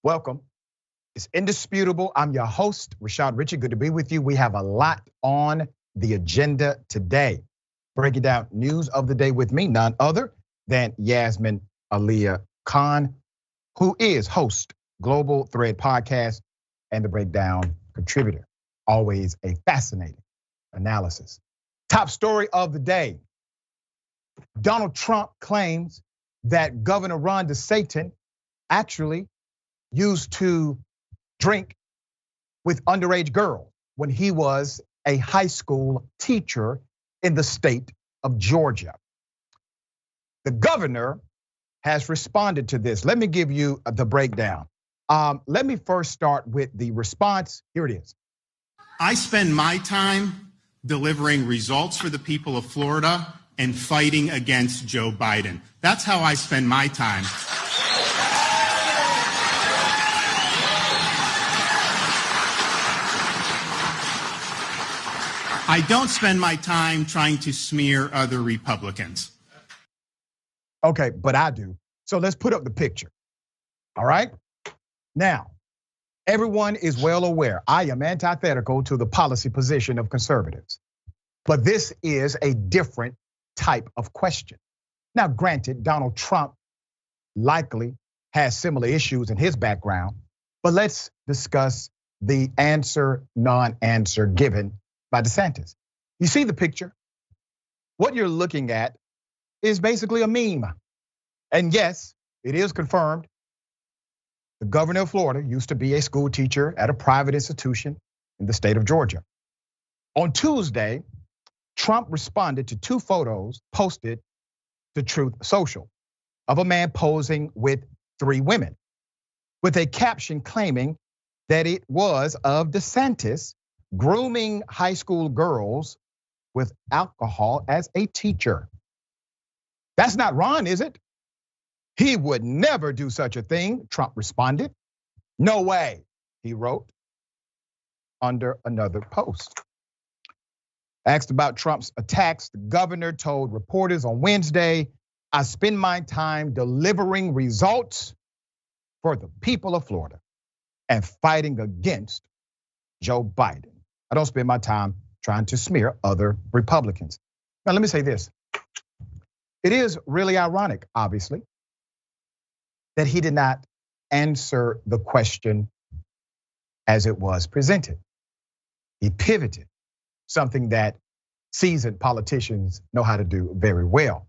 Welcome. It's Indisputable. I'm your host, Richey. Good to be with you. We have a lot on the agenda today. Breaking down news of the day with me, none other than Yasmin Aliyah Khan, who is host, Global Thread Podcast, and the Breakdown contributor. Always a fascinating analysis. Top story of the day. Donald Trump claims that Governor Ron DeSantis actually used to drink with underage girls when he was a high school teacher in the state of Georgia. The governor has responded to this. Let me give you the breakdown. Let me first start with the response. Here it is. I spend my time delivering results for the people of Florida and fighting against Joe Biden. That's how I spend my time. I don't spend my time trying to smear other Republicans. Okay, but I do. So let's put up the picture. All right? Now, everyone is well aware I am antithetical to the policy position of conservatives. But this is a different type of question. Now, granted, Donald Trump likely has similar issues in his background, but let's discuss the answer, non-answer given by DeSantis. You see the picture? What you're looking at is basically a meme. And yes, it is confirmed. The governor of Florida used to be a school teacher at a private institution in the state of Georgia. On Tuesday, Trump responded to two photos posted to Truth Social of a man posing with three women, with a caption claiming that it was of DeSantis grooming high school girls with alcohol as a teacher. That's not Ron, is it? He would never do such a thing, Trump responded. No way, he wrote under another post. Asked about Trump's attacks, the governor told reporters on Wednesday, I spend my time delivering results for the people of Florida and fighting against Joe Biden. I don't spend my time trying to smear other Republicans. Now, let me say this. It is really ironic, obviously, that he did not answer the question as it was presented. He pivoted, something that seasoned politicians know how to do very well.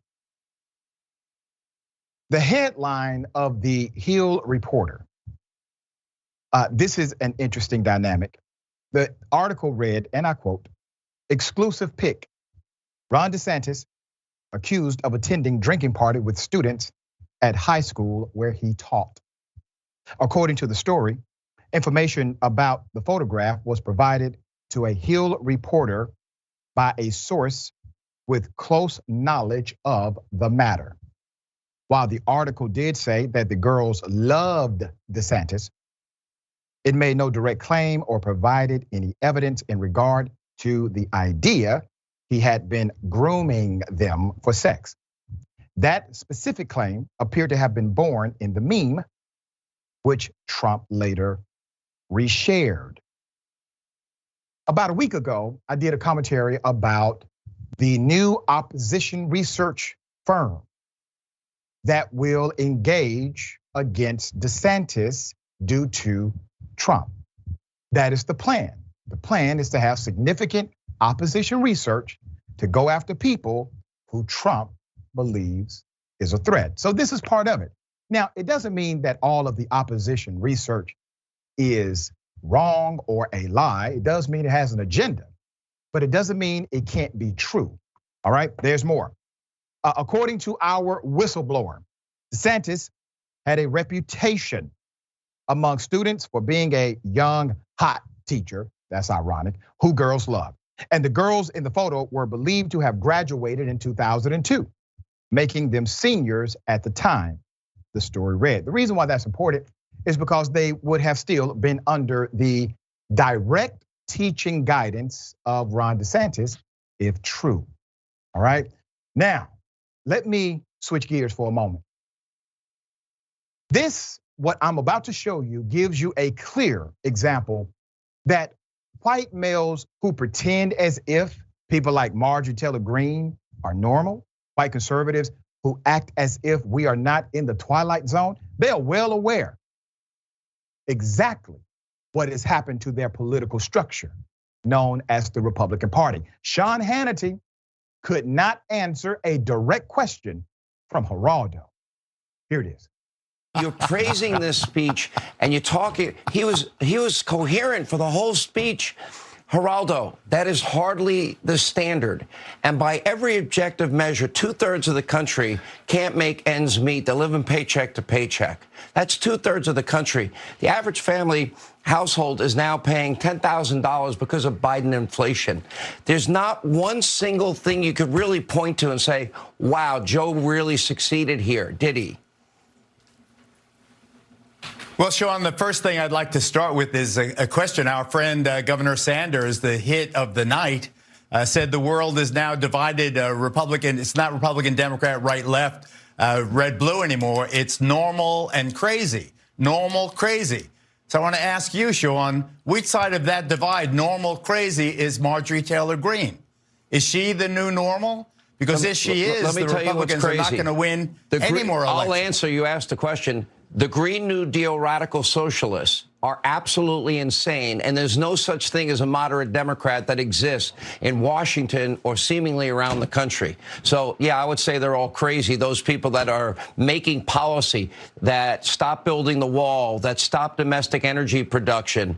The headline of the Hill Reporter, this is an interesting dynamic. The article read, and I quote, exclusive pick, Ron DeSantis accused of attending drinking party with students at high school where he taught. According to the story, information about the photograph was provided to a Hill reporter by a source with close knowledge of the matter. While the article did say that the girls loved DeSantis, it made no direct claim or provided any evidence in regard to the idea he had been grooming them for sex. That specific claim appeared to have been born in the meme, which Trump later reshared. About a week ago, I did a commentary about the new opposition research firm that will engage against DeSantis due to Trump. That is the plan. The plan is to have significant opposition research to go after people who Trump believes is a threat. So this is part of it. Now, it doesn't mean that all of the opposition research is wrong or a lie. It does mean it has an agenda, but it doesn't mean it can't be true. All right, there's more. According to our whistleblower, DeSantis had a reputation among students for being a young, hot teacher, that's ironic, who girls love. And the girls in the photo were believed to have graduated in 2002, making them seniors at the time the story read. The reason why that's important is because they would have still been under the direct teaching guidance of Ron DeSantis, if true. All right, now let me switch gears for a moment. This what I'm about to show you gives you a clear example that white males who pretend as if people like Marjorie Taylor Greene are normal, white conservatives who act as if we are not in the twilight zone, they are well aware exactly what has happened to their political structure known as the Republican Party. Sean Hannity could not answer a direct question from Geraldo. Here it is. You're praising this speech and you're talking, he was coherent for the whole speech. Geraldo, that is hardly the standard. And by every objective measure, 2/3 of the country can't make ends meet. They're living paycheck to paycheck. That's 2/3 of the country. The average family household is now paying $10,000 because of Biden inflation. There's not one single thing you could really point to and say, wow, Joe really succeeded here, did he? Well, Sean, the first thing I'd like to start with is a question. Our friend Governor Sanders, the hit of the night, said the world is now divided Republican. It's not Republican, Democrat, right, left, red, blue anymore. It's normal and crazy. Normal, crazy. So I want to ask you, Sean, which side of that divide, normal, crazy, is Marjorie Taylor Greene? Is she the new normal? Because if she is, the Republicans are not going to win any more elections. I'll answer. You asked the question. The Green New Deal radical socialists are absolutely insane, and there's no such thing as a moderate Democrat that exists in Washington or seemingly around the country. So, yeah, I would say they're all crazy, those people that are making policy that stop building the wall, that stop domestic energy production,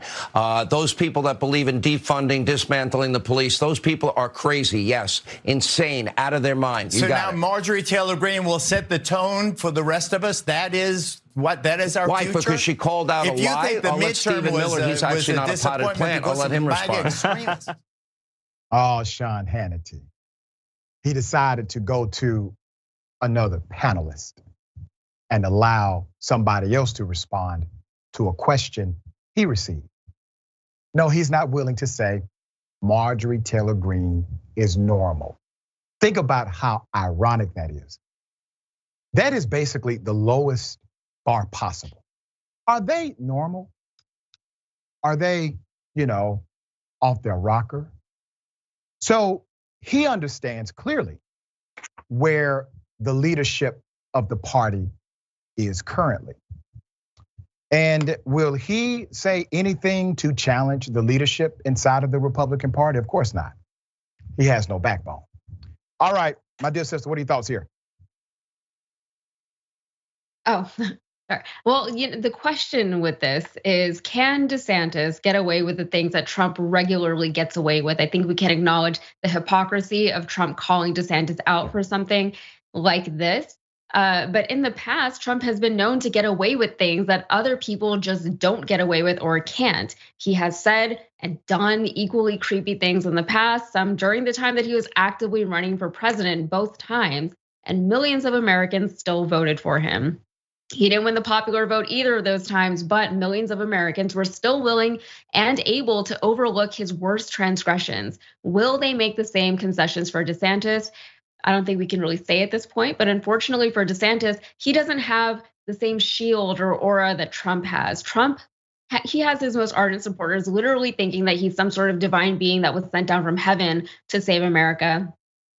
those people that believe in defunding, dismantling the police, those people are crazy, yes, insane, out of their minds. So now Marjorie Taylor Greene will set the tone for the rest of us? That is what? That is our Why? future? Because she called out a lie? I'll let Stephen Miller, he's actually not a potted plant. I'll let him respond. Oh, Sean Hannity. He decided to go to another panelist and allow somebody else to respond to a question he received. No, he's not willing to say Marjorie Taylor Greene is normal. Think about how ironic that is. That is basically the lowest bar possible. Are they normal? Are they, off their rocker? So he understands clearly where the leadership of the party is currently. And will he say anything to challenge the leadership inside of the Republican Party? Of course not. He has no backbone. All right, my dear sister, what are your thoughts here? Oh, sorry. Well, the question with this is, can DeSantis get away with the things that Trump regularly gets away with? I think we can acknowledge the hypocrisy of Trump calling DeSantis out for something like this. But in the past, Trump has been known to get away with things that other people just don't get away with or can't. He has said and done equally creepy things in the past, some during the time that he was actively running for president, both times, and millions of Americans still voted for him. He didn't win the popular vote either of those times, but millions of Americans were still willing and able to overlook his worst transgressions. Will they make the same concessions for DeSantis? I don't think we can really say at this point, but unfortunately for DeSantis, he doesn't have the same shield or aura that Trump has. He has his most ardent supporters literally thinking that he's some sort of divine being that was sent down from heaven to save America.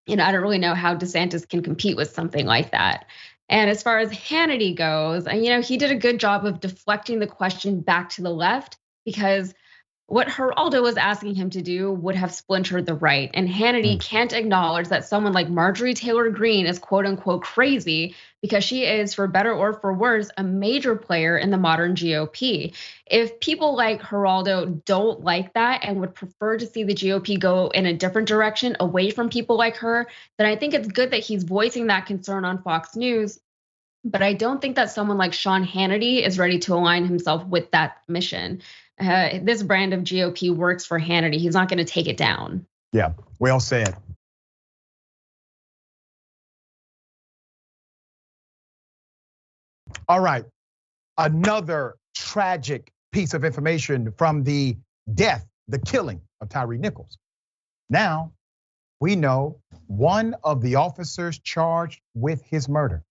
And I don't really know how DeSantis can compete with something like that. And as far as Hannity goes, he did a good job of deflecting the question back to the left, because what Geraldo was asking him to do would have splintered the right. And Hannity can't acknowledge that someone like Marjorie Taylor Greene is quote unquote crazy, because she is, for better or for worse, a major player in the modern GOP. If people like Geraldo don't like that and would prefer to see the GOP go in a different direction away from people like her, then I think it's good that he's voicing that concern on Fox News. But I don't think that someone like Sean Hannity is ready to align himself with that mission. This brand of GOP works for Hannity. He's not going to take it down. Yeah, well said. All right, another tragic piece of information from the death, the killing of Tyree Nichols. Now, we know one of the officers charged with his murder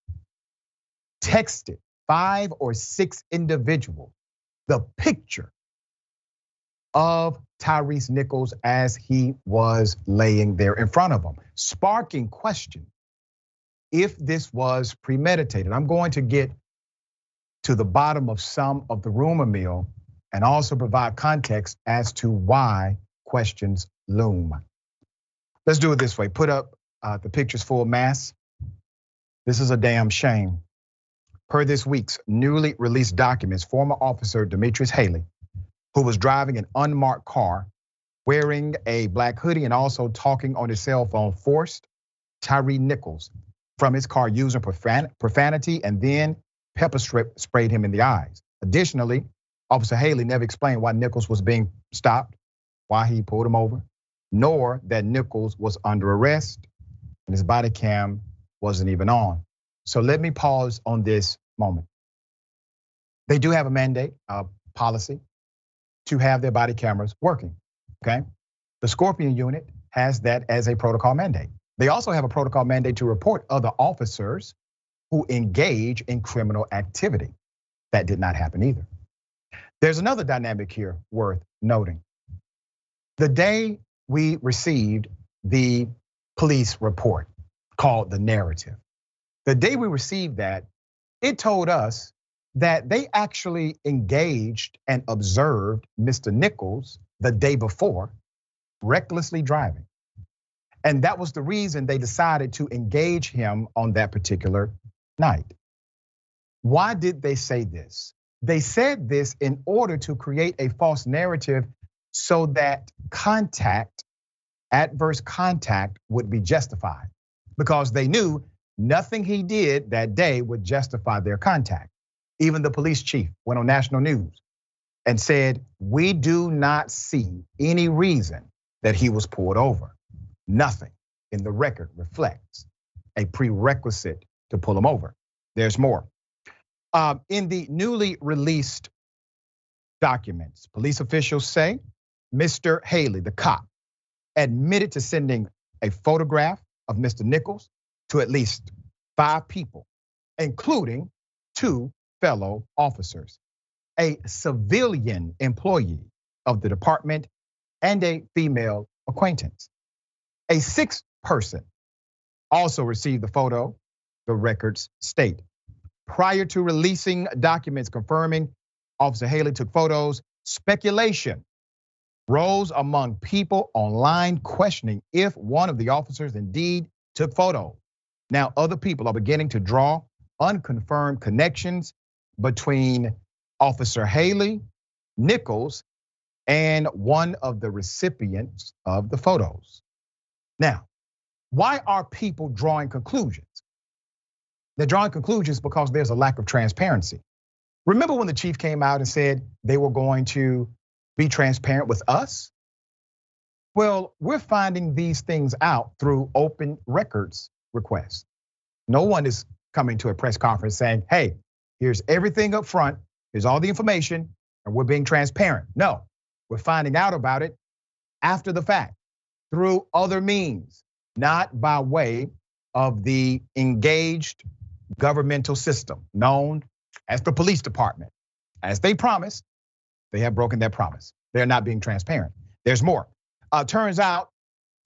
texted 5 or 6 individuals the picture of Tyrese Nichols as he was laying there in front of them, sparking question if this was premeditated. I'm going to get to the bottom of some of the rumor mill and also provide context as to why questions loom. Let's do it this way. Put up the pictures full mass. This is a damn shame. Per this week's newly released documents, former officer Demetrius Haley, who was driving an unmarked car, wearing a black hoodie and also talking on his cell phone, forced Tyree Nichols from his car using profanity and then pepper sprayed him in the eyes. Additionally, Officer Haley never explained why Nichols was being stopped, why he pulled him over, nor that Nichols was under arrest and his body cam wasn't even on. So let me pause on this moment. They do have a mandate, a policy to have their body cameras working, okay? The Scorpion unit has that as a protocol mandate. They also have a protocol mandate to report other officers who engage in criminal activity. That did not happen either. There's another dynamic here worth noting. The day we received the police report called the narrative, the day we received that, it told us that they actually engaged and observed Mr. Nichols the day before, recklessly driving. And that was the reason they decided to engage him on that particular night. Why did they say this? They said this in order to create a false narrative so that adverse contact would be justified, because they knew nothing he did that day would justify their contact. Even the police chief went on national news and said, we do not see any reason that he was pulled over. Nothing in the record reflects a prerequisite to pull him over. There's more. In the newly released documents, police officials say Mr. Haley, the cop, admitted to sending a photograph of Mr. Nichols to at least 5 people, including 2 fellow officers, a civilian employee of the department and a female acquaintance. A 6th person also received the photo, the records state. Prior to releasing documents confirming Officer Haley took photos, speculation rose among people online questioning if one of the officers indeed took photos. Now, other people are beginning to draw unconfirmed connections between Officer Haley, Nichols, and one of the recipients of the photos. Now, why are people drawing conclusions? They're drawing conclusions because there's a lack of transparency. Remember when the chief came out and said they were going to be transparent with us? Well, we're finding these things out through open records requests. No one is coming to a press conference saying, hey, here's everything up front, here's all the information, and we're being transparent. No, we're finding out about it after the fact, through other means, not by way of the engaged governmental system known as the police department. As they promised, they have broken their promise. They're not being transparent. There's more. Turns out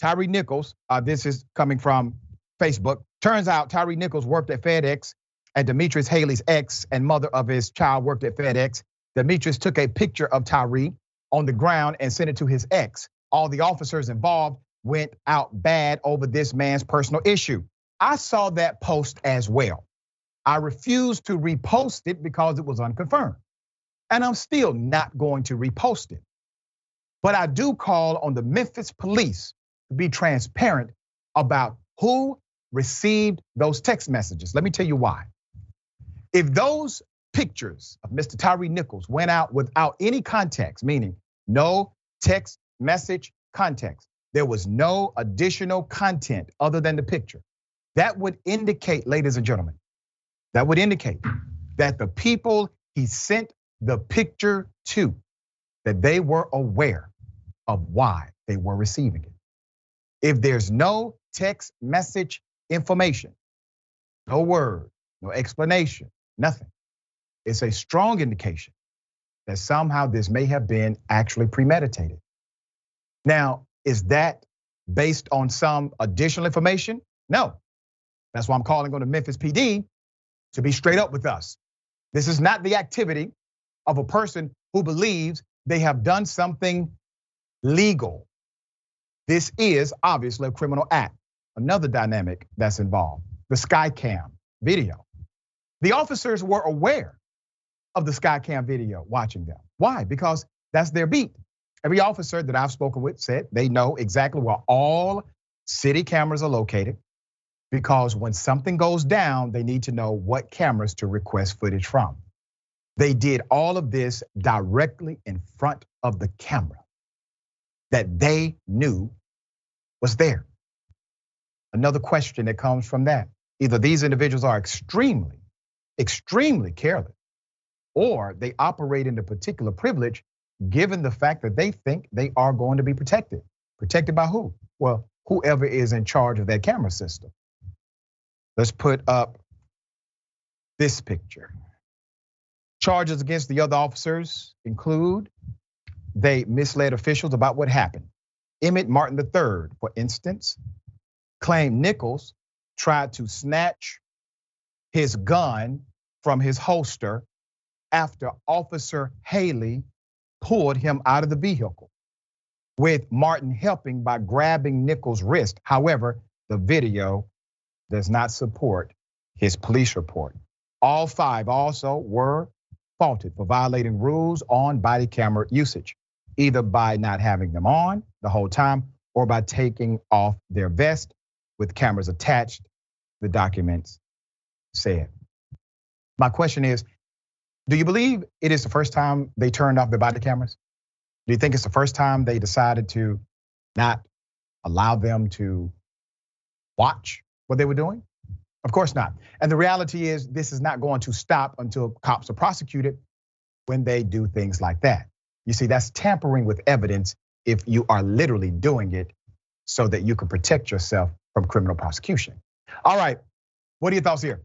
Tyree Nichols, this is coming from Facebook. Turns out Tyree Nichols worked at FedEx, and Demetrius Haley's ex and mother of his child worked at FedEx. Demetrius took a picture of Tyree on the ground and sent it to his ex. All the officers involved went out bad over this man's personal issue. I saw that post as well. I refused to repost it because it was unconfirmed. And I'm still not going to repost it. But I do call on the Memphis police to be transparent about who received those text messages. Let me tell you why. If those pictures of Mr. Tyree Nichols went out without any context, meaning no text message context, there was no additional content other than the picture, that would indicate, ladies and gentlemen, that would indicate that the people he sent the picture to, that they were aware of why they were receiving it. If there's no text message information, no word, no explanation, nothing, It's a strong indication that somehow this may have been actually premeditated. Now, is that based on some additional information? No. That's why I'm calling on the Memphis PD to be straight up with us. This is not the activity of a person who believes they have done something legal. This is obviously a criminal act. Another dynamic that's involved, the Skycam video. The officers were aware of the Skycam video, watching them. Why? Because that's their beat. Every officer that I've spoken with said they know exactly where all city cameras are located, because when something goes down, they need to know what cameras to request footage from. They did all of this directly in front of the camera that they knew was there. Another question that comes from that, either these individuals are extremely careless, or they operate in a particular privilege given the fact that they think they are going to be protected. Protected by who? Well, whoever is in charge of that camera system. Let's put up this picture. Charges against the other officers include they misled officials about what happened. Emmett Martin III, for instance, claimed Nichols tried to snatch his gun from his holster after Officer Haley pulled him out of the vehicle, with Martin helping by grabbing Nichols' wrist. However, the video does not support his police report. All five also were faulted for violating rules on body camera usage, either by not having them on the whole time or by taking off their vest with cameras attached, the documents said. My question is, do you believe it is the first time they turned off their body cameras? Do you think it's the first time they decided to not allow them to watch what they were doing? Of course not. And the reality is this is not going to stop until cops are prosecuted when they do things like that. You see, that's tampering with evidence if you are literally doing it so that you can protect yourself from criminal prosecution. All right, what are your thoughts here?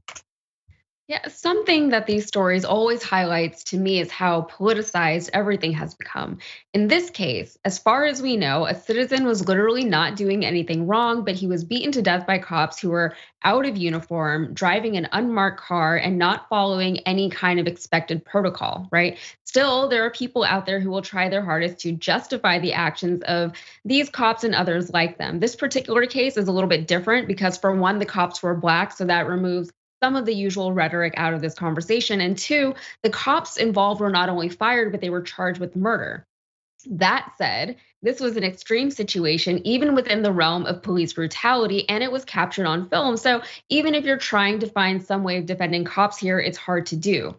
Yeah, something that these stories always highlights to me is how politicized everything has become. In this case, as far as we know, a citizen was literally not doing anything wrong, but he was beaten to death by cops who were out of uniform, driving an unmarked car and not following any kind of expected protocol, right? Still, there are people out there who will try their hardest to justify the actions of these cops and others like them. This particular case is a little bit different because, for one, the cops were Black, so that removes some of the usual rhetoric out of this conversation. And two, the cops involved were not only fired, but they were charged with murder. That said, this was an extreme situation, even within the realm of police brutality, and it was captured on film. So even if you're trying to find some way of defending cops here, it's hard to do.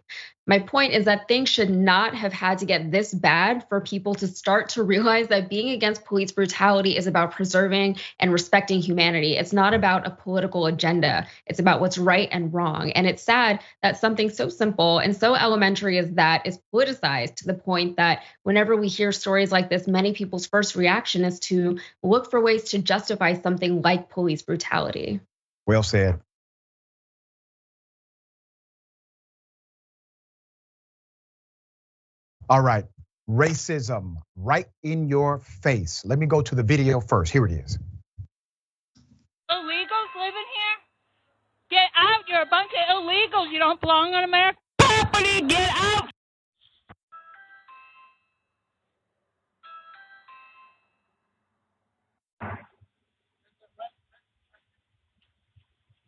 My point is that things should not have had to get this bad for people to start to realize that being against police brutality is about preserving and respecting humanity. It's not about a political agenda. It's about what's right and wrong. And it's sad that something so simple and so elementary as that is politicized to the point that whenever we hear stories like this, many people's first reaction is to look for ways to justify something like police brutality. Well said. All right, racism right in your face. Let me go to the video first. Here it is. Illegals living here? Get out, you're a bunch of illegals. You don't belong on American property, get out.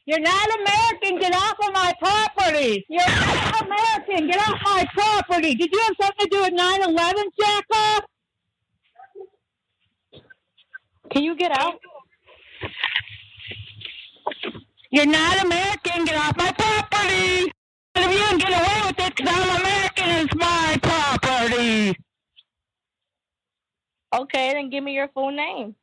You're not American, get off of my property. You're not American, get off my property. Did you have something to do with 9/11, jack off? Can you get out? You're not American, get off my property. And if you can get away with it, because I'm American, it's my property. Okay, then give me your full name.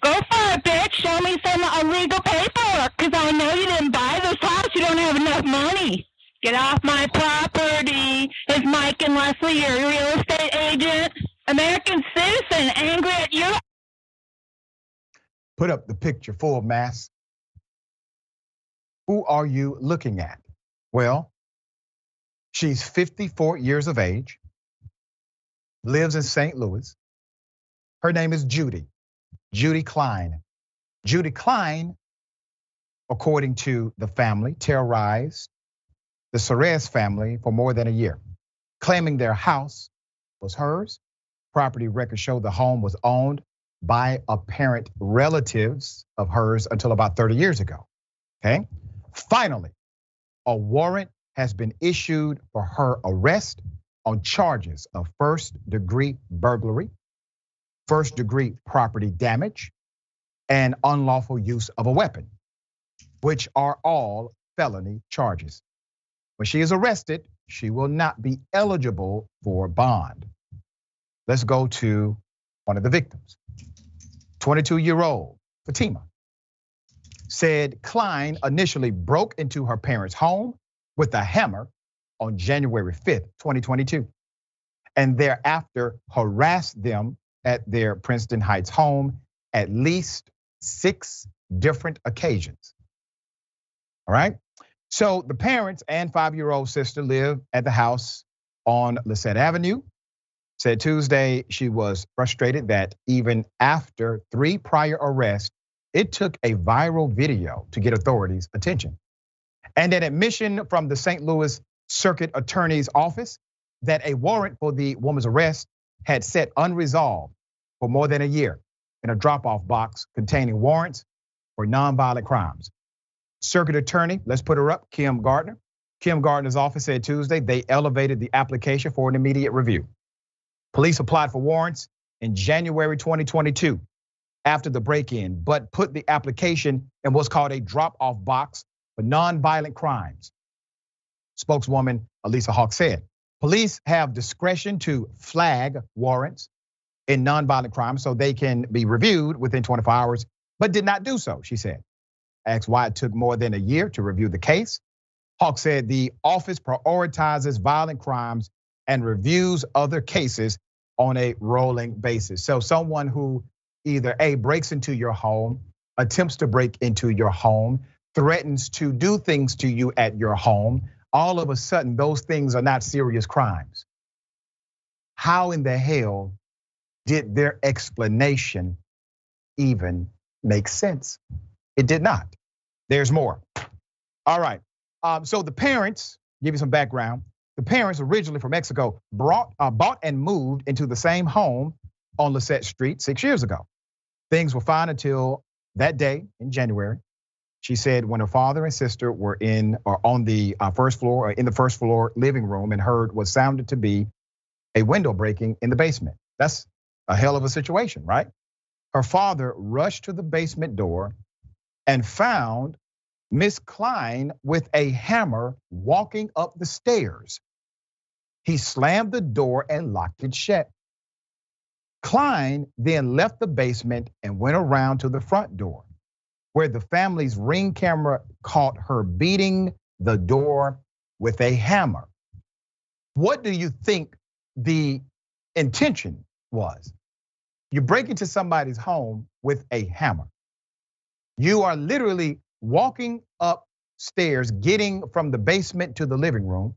Go for it, bitch. Show me some illegal paperwork, because I know you didn't buy this house. You don't have enough money. Get off my property. Is Mike and Leslie your real estate agent? American citizen angry at you. Put up the picture full mass. Who are you looking at? Well, she's 54 years of age, lives in St. Louis. Her name is Judy Klein. Judy Klein, according to the family, terrorized the Serres family for more than a year, claiming their house was hers. Property records show the home was owned by apparent relatives of hers until about 30 years ago, okay? Finally, a warrant has been issued for her arrest on charges of first-degree burglary, first-degree property damage, and unlawful use of a weapon, which are all felony charges. When she is arrested, she will not be eligible for bond. Let's go to one of the victims. 22-year-old Fatima said Klein initially broke into her parents' home with a hammer on January 5th, 2022, and thereafter harassed them at their Princeton Heights home at least 6 different occasions. All right? So the parents and 5-year-old sister live at the house on Lisette Avenue. Said Tuesday she was frustrated that even after 3 prior arrests, it took a viral video to get authorities' attention. And an admission from the St. Louis Circuit Attorney's Office that a warrant for the woman's arrest had sat unresolved for more than a year in a drop-off box containing warrants for nonviolent crimes. Circuit Attorney, let's put her up, Kim Gardner. Kim Gardner's office said Tuesday they elevated the application for an immediate review. Police applied for warrants in January 2022 after the break-in, but put the application in what's called a drop-off box for nonviolent crimes. Spokeswoman Elisa Hawk said, police have discretion to flag warrants in nonviolent crimes so they can be reviewed within 24 hours, but did not do so, she said. Asked why it took more than a year to review the case. Hawk said the office prioritizes violent crimes and reviews other cases on a rolling basis. So someone who either A, breaks into your home, attempts to break into your home, threatens to do things to you at your home, all of a sudden those things are not serious crimes. How in the hell did their explanation even make sense? It did not. There's more. All right, so the parents, give you some background. The parents, originally from Mexico, bought and moved into the same home on Lisette Street 6 years ago. Things were fine until that day in January. She said when her father and sister were in or on the first floor, or in the first floor living room, and heard what sounded to be a window breaking in the basement. That's a hell of a situation, right? Her father rushed to the basement door and found Miss Klein with a hammer walking up the stairs. He slammed the door and locked it shut. Klein then left the basement and went around to the front door, where the family's Ring camera caught her beating the door with a hammer. What do you think the intention was? You break into somebody's home with a hammer. You are literally walking upstairs, getting from the basement to the living room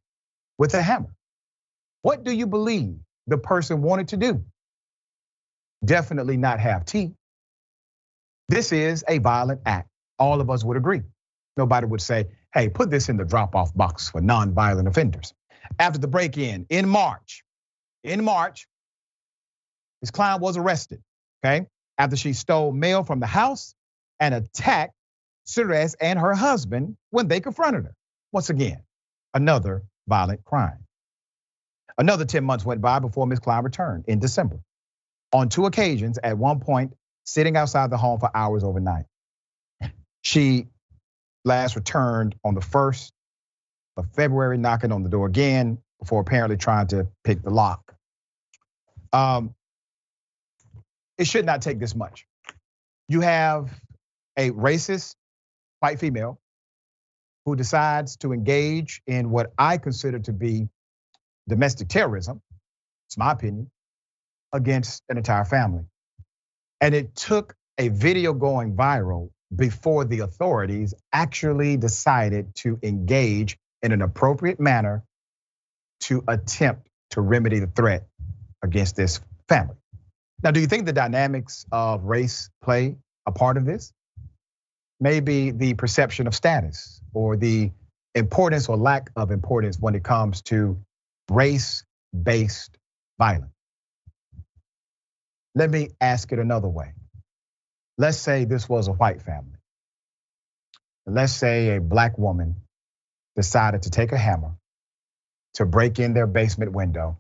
with a hammer. What do you believe the person wanted to do? Definitely not have tea. This is a violent act. All of us would agree. Nobody would say, hey, put this in the drop-off box for non-violent offenders. After the break-in in March, Ms. Klein was arrested, okay? After she stole mail from the house and attacked Serres and her husband when they confronted her. Once again, another violent crime. Another 10 months went by before Ms. Klein returned in December. On 2 occasions, at one point, sitting outside the home for hours overnight. She last returned on the 1st of February, knocking on the door again before apparently trying to pick the lock. It should not take this much. You have a racist white female who decides to engage in what I consider to be domestic terrorism. It's my opinion. against an entire family. And it took a video going viral before the authorities actually decided to engage in an appropriate manner to attempt to remedy the threat against this family. Now, do you think the dynamics of race play a part of this? Maybe the perception of status or the importance or lack of importance when it comes to race-based violence. Let me ask it another way. Let's say this was a white family. Let's say a black woman decided to take a hammer to break in their basement window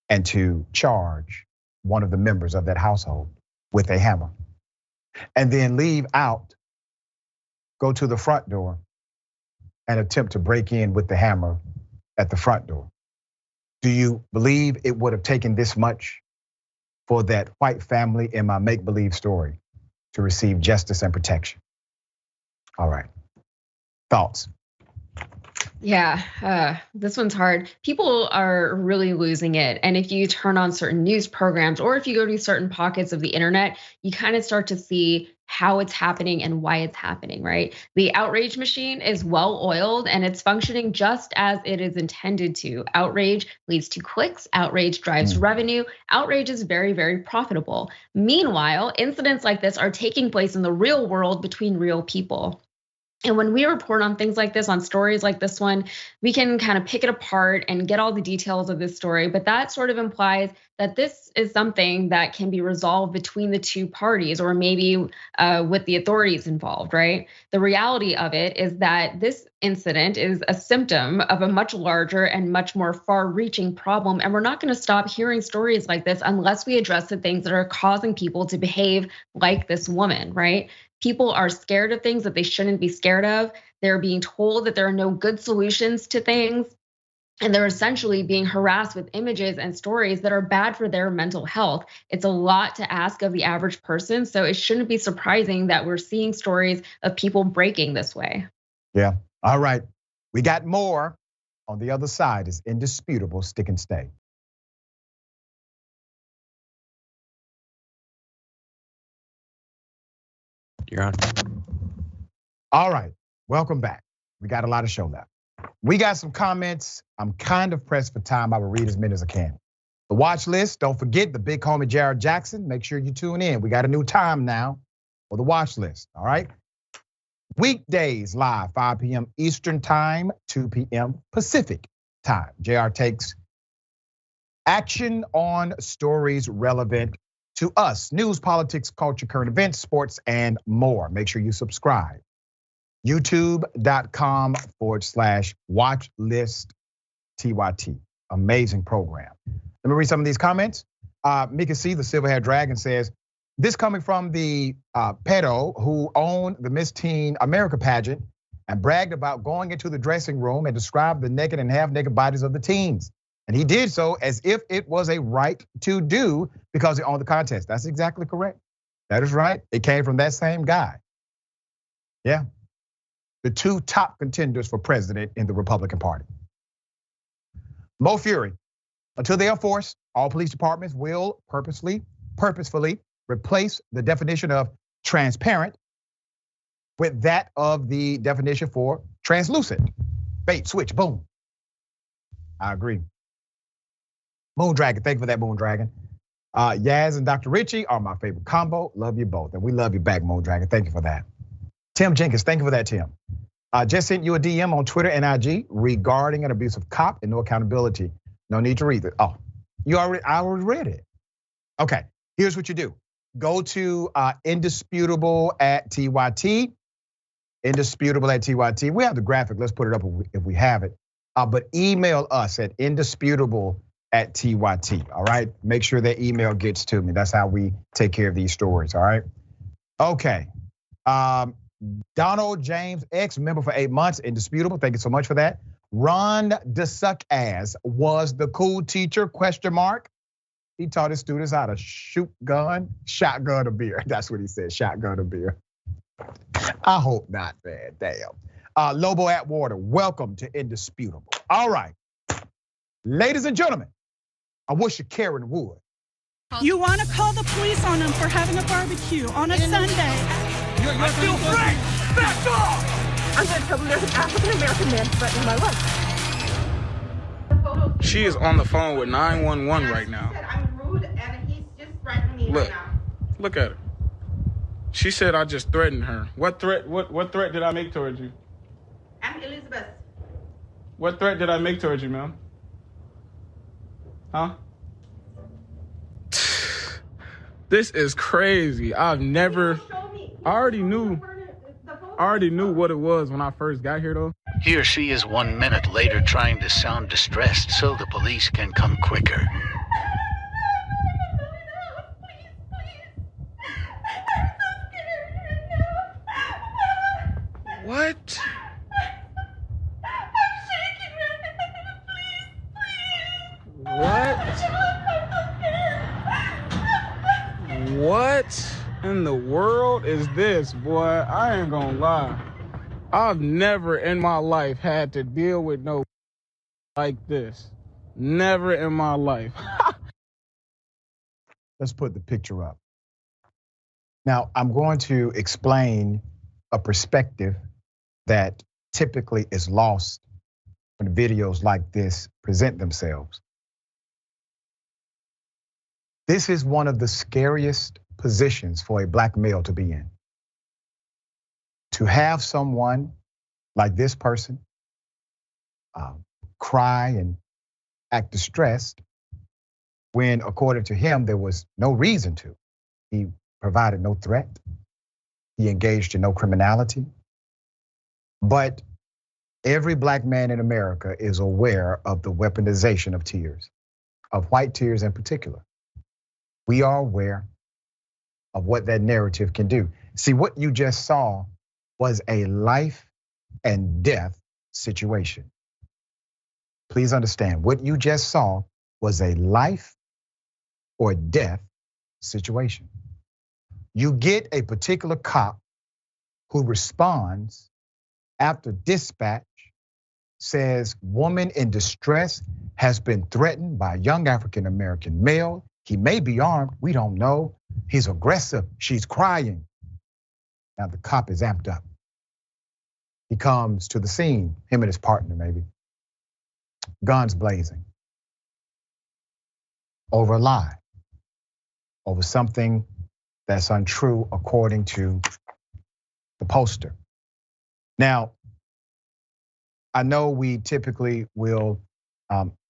and to charge one of the members of that household with a hammer, and then leave out, go to the front door and attempt to break in with the hammer at the front door. Do you believe it would have taken this much for that white family in my make-believe story to receive justice and protection? All right, thoughts? Yeah, this one's hard. People are really losing it. And if you turn on certain news programs or if you go to certain pockets of the internet, you kind of start to see how it's happening and why it's happening, right? The outrage machine is well oiled and it's functioning just as it is intended to. Outrage leads to clicks, outrage drives revenue, outrage is very, very profitable. Meanwhile, incidents like this are taking place in the real world between real people. And when we report on things like this, on stories like this one, we can kind of pick it apart and get all the details of this story. But that sort of implies that this is something that can be resolved between the two parties or maybe with the authorities involved, right? The reality of it is that this incident is a symptom of a much larger and much more far-reaching problem. And we're not going to stop hearing stories like this unless we address the things that are causing people to behave like this woman, right? People are scared of things that they shouldn't be scared of. They're being told that there are no good solutions to things. And they're essentially being harassed with images and stories that are bad for their mental health. It's a lot to ask of the average person. So it shouldn't be surprising that we're seeing stories of people breaking this way. Yeah, all right. We got more on the other side. Is Indisputable. Stick and stay. You're on. All right, welcome back. We got a lot of show left. We got some comments. I'm kind of pressed for time. I will read as many as I can. The watch list, don't forget the big homie Jared Jackson. Make sure you tune in. We got a new time now for the watch list, all right? Weekdays live, 5 p.m. Eastern time, 2 p.m. Pacific time. JR takes action on stories relevant to us. News, politics, culture, current events, sports, and more. Make sure you subscribe. YouTube.com/watchlist Amazing program. Let me read some of these comments. Mika C, the silver-haired dragon, says, this coming from the pedo who owned the Miss Teen America pageant and bragged about going into the dressing room and described the naked and half-naked bodies of the teens. And he did so as if it was a right to do because he owned the contest. That's exactly correct. That is right. It came from that same guy. Yeah. The two top contenders for president in the Republican Party. Mo Fury, until they are forced, all police departments will purposefully replace the definition of transparent with that of the definition for translucent. Bait, switch, boom. I agree. Moon Dragon, thank you for that, Moon Dragon. Yaz and Dr. Richey are my favorite combo. Love you both, and we love you back, Moon Dragon. Thank you for that. Tim Jenkins, thank you for that, Tim. Just sent you a DM on Twitter and IG regarding an abusive cop and no accountability. No need to read it. Oh, I already read it. Okay, here's what you do. Go to Indisputable at TYT. Indisputable at TYT. We have the graphic. Let's put it up if we have it. But email us at Indisputable at TYT. All right. Make sure that email gets to me. That's how we take care of these stories. All right. Okay. Donald James X, member for 8 months, Indisputable. Thank you so much for that. Ron DeSuck-ass was the cool teacher, ? He taught his students how to shotgun a beer. That's what he said, shotgun a beer. I hope not, man, damn. Lobo Atwater, welcome to Indisputable. All right, ladies and gentlemen, I wish you Karen would. You want to call the police on them for having a barbecue on a Sunday. I feel free! Back off! I'm going to tell them there's an African-American man threatening my life. She is on the phone with 911 right now. I'm rude and he's just threatening me right now. Look at her. She said I just threatened her. What threat? What threat did I make towards you? I'm Elizabeth. What threat did I make towards you, ma'am? Huh? This is crazy. I already knew what it was when I first got here, though. He or she is 1 minute later trying to sound distressed so the police can come quicker. What? What in the world is this, boy? I ain't gonna lie. I've never in my life had to deal with no like this. Never in my life. Let's put the picture up. Now, I'm going to explain a perspective that typically is lost when videos like this present themselves. This is one of the scariest positions for a black male to be in. To have someone like this person cry and act distressed when, according to him, there was no reason to. He provided no threat. He engaged in no criminality. But every black man in America is aware of the weaponization of tears, of white tears in particular. We are aware of what that narrative can do. See, what you just saw was a life and death situation. Please understand, what you just saw was a life or death situation. You get a particular cop who responds after dispatch says woman in distress has been threatened by a young African-American male. He may be armed, we don't know. He's aggressive, she's crying. Now the cop is amped up. He comes to the scene, him and his partner maybe. Guns blazing. Over a lie. Over something that's untrue according to the poster. Now, I know we typically will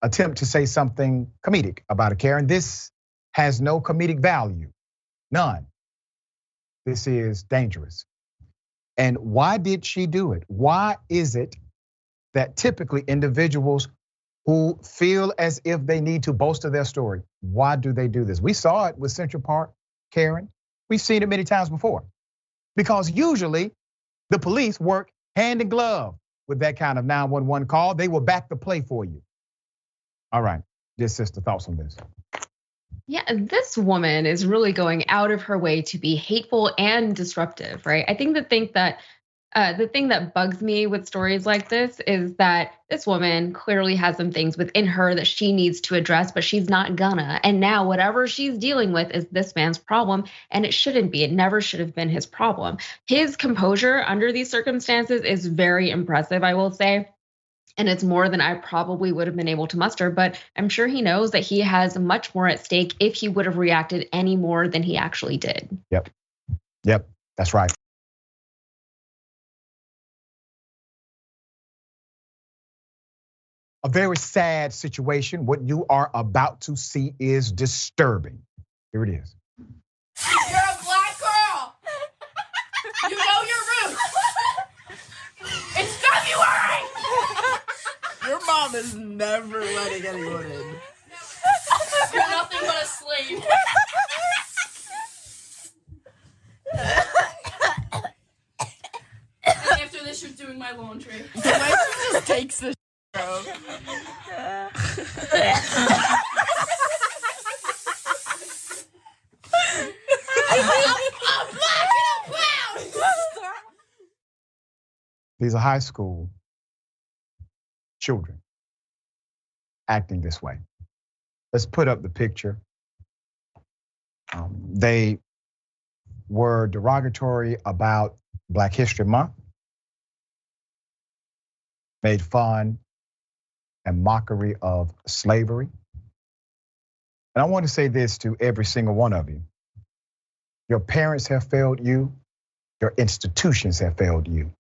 attempt to say something comedic about it, Karen. This has no comedic value, none. This is dangerous. And why did she do it? Why is it that typically individuals who feel as if they need to bolster their story, why do they do this? We saw it with Central Park, Karen. We've seen it many times before. Because usually the police work hand in glove with that kind of 911 call. They will back the play for you. All right, dear sister, thoughts on this? Yeah, this woman is really going out of her way to be hateful and disruptive, right? I think the thing that bugs me with stories like this is that this woman clearly has some things within her that she needs to address, but she's not gonna. And now whatever she's dealing with is this man's problem, and it shouldn't be. It never should have been his problem. His composure under these circumstances is very impressive, I will say. And it's more than I probably would have been able to muster, but I'm sure he knows that he has much more at stake if he would have reacted any more than he actually did. Yep, that's right. A very sad situation. What you are about to see is disturbing. Here it is. You're a black girl. You know your roots. It's February. Your mom is never letting anyone in. You're nothing but a slave. And after this, you're doing my laundry. The way she just takes the bro. I'm black and I'm proud. These are high school children acting this way. Let's put up the picture. They were derogatory about Black History Month, made fun and mockery of slavery. And I want to say this to every single one of you. Your parents have failed you. Your institutions have failed you.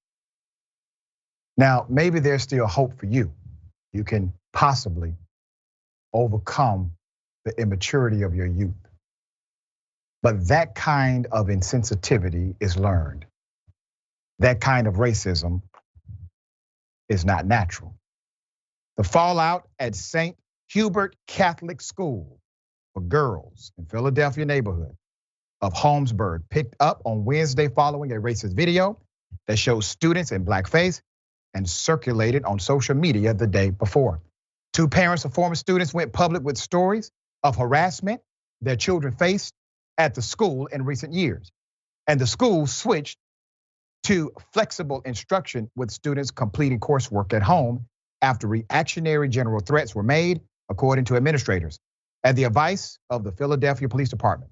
Now, maybe there's still hope for you. You can possibly overcome the immaturity of your youth. But that kind of insensitivity is learned. That kind of racism is not natural. The fallout at St. Hubert Catholic School for girls in Philadelphia neighborhood of Holmesburg picked up on Wednesday following a racist video that shows students in blackface and circulated on social media the day before. Two parents of former students went public with stories of harassment their children faced at the school in recent years. And the school switched to flexible instruction with students completing coursework at home after reactionary general threats were made, according to administrators. At the advice of the Philadelphia Police Department,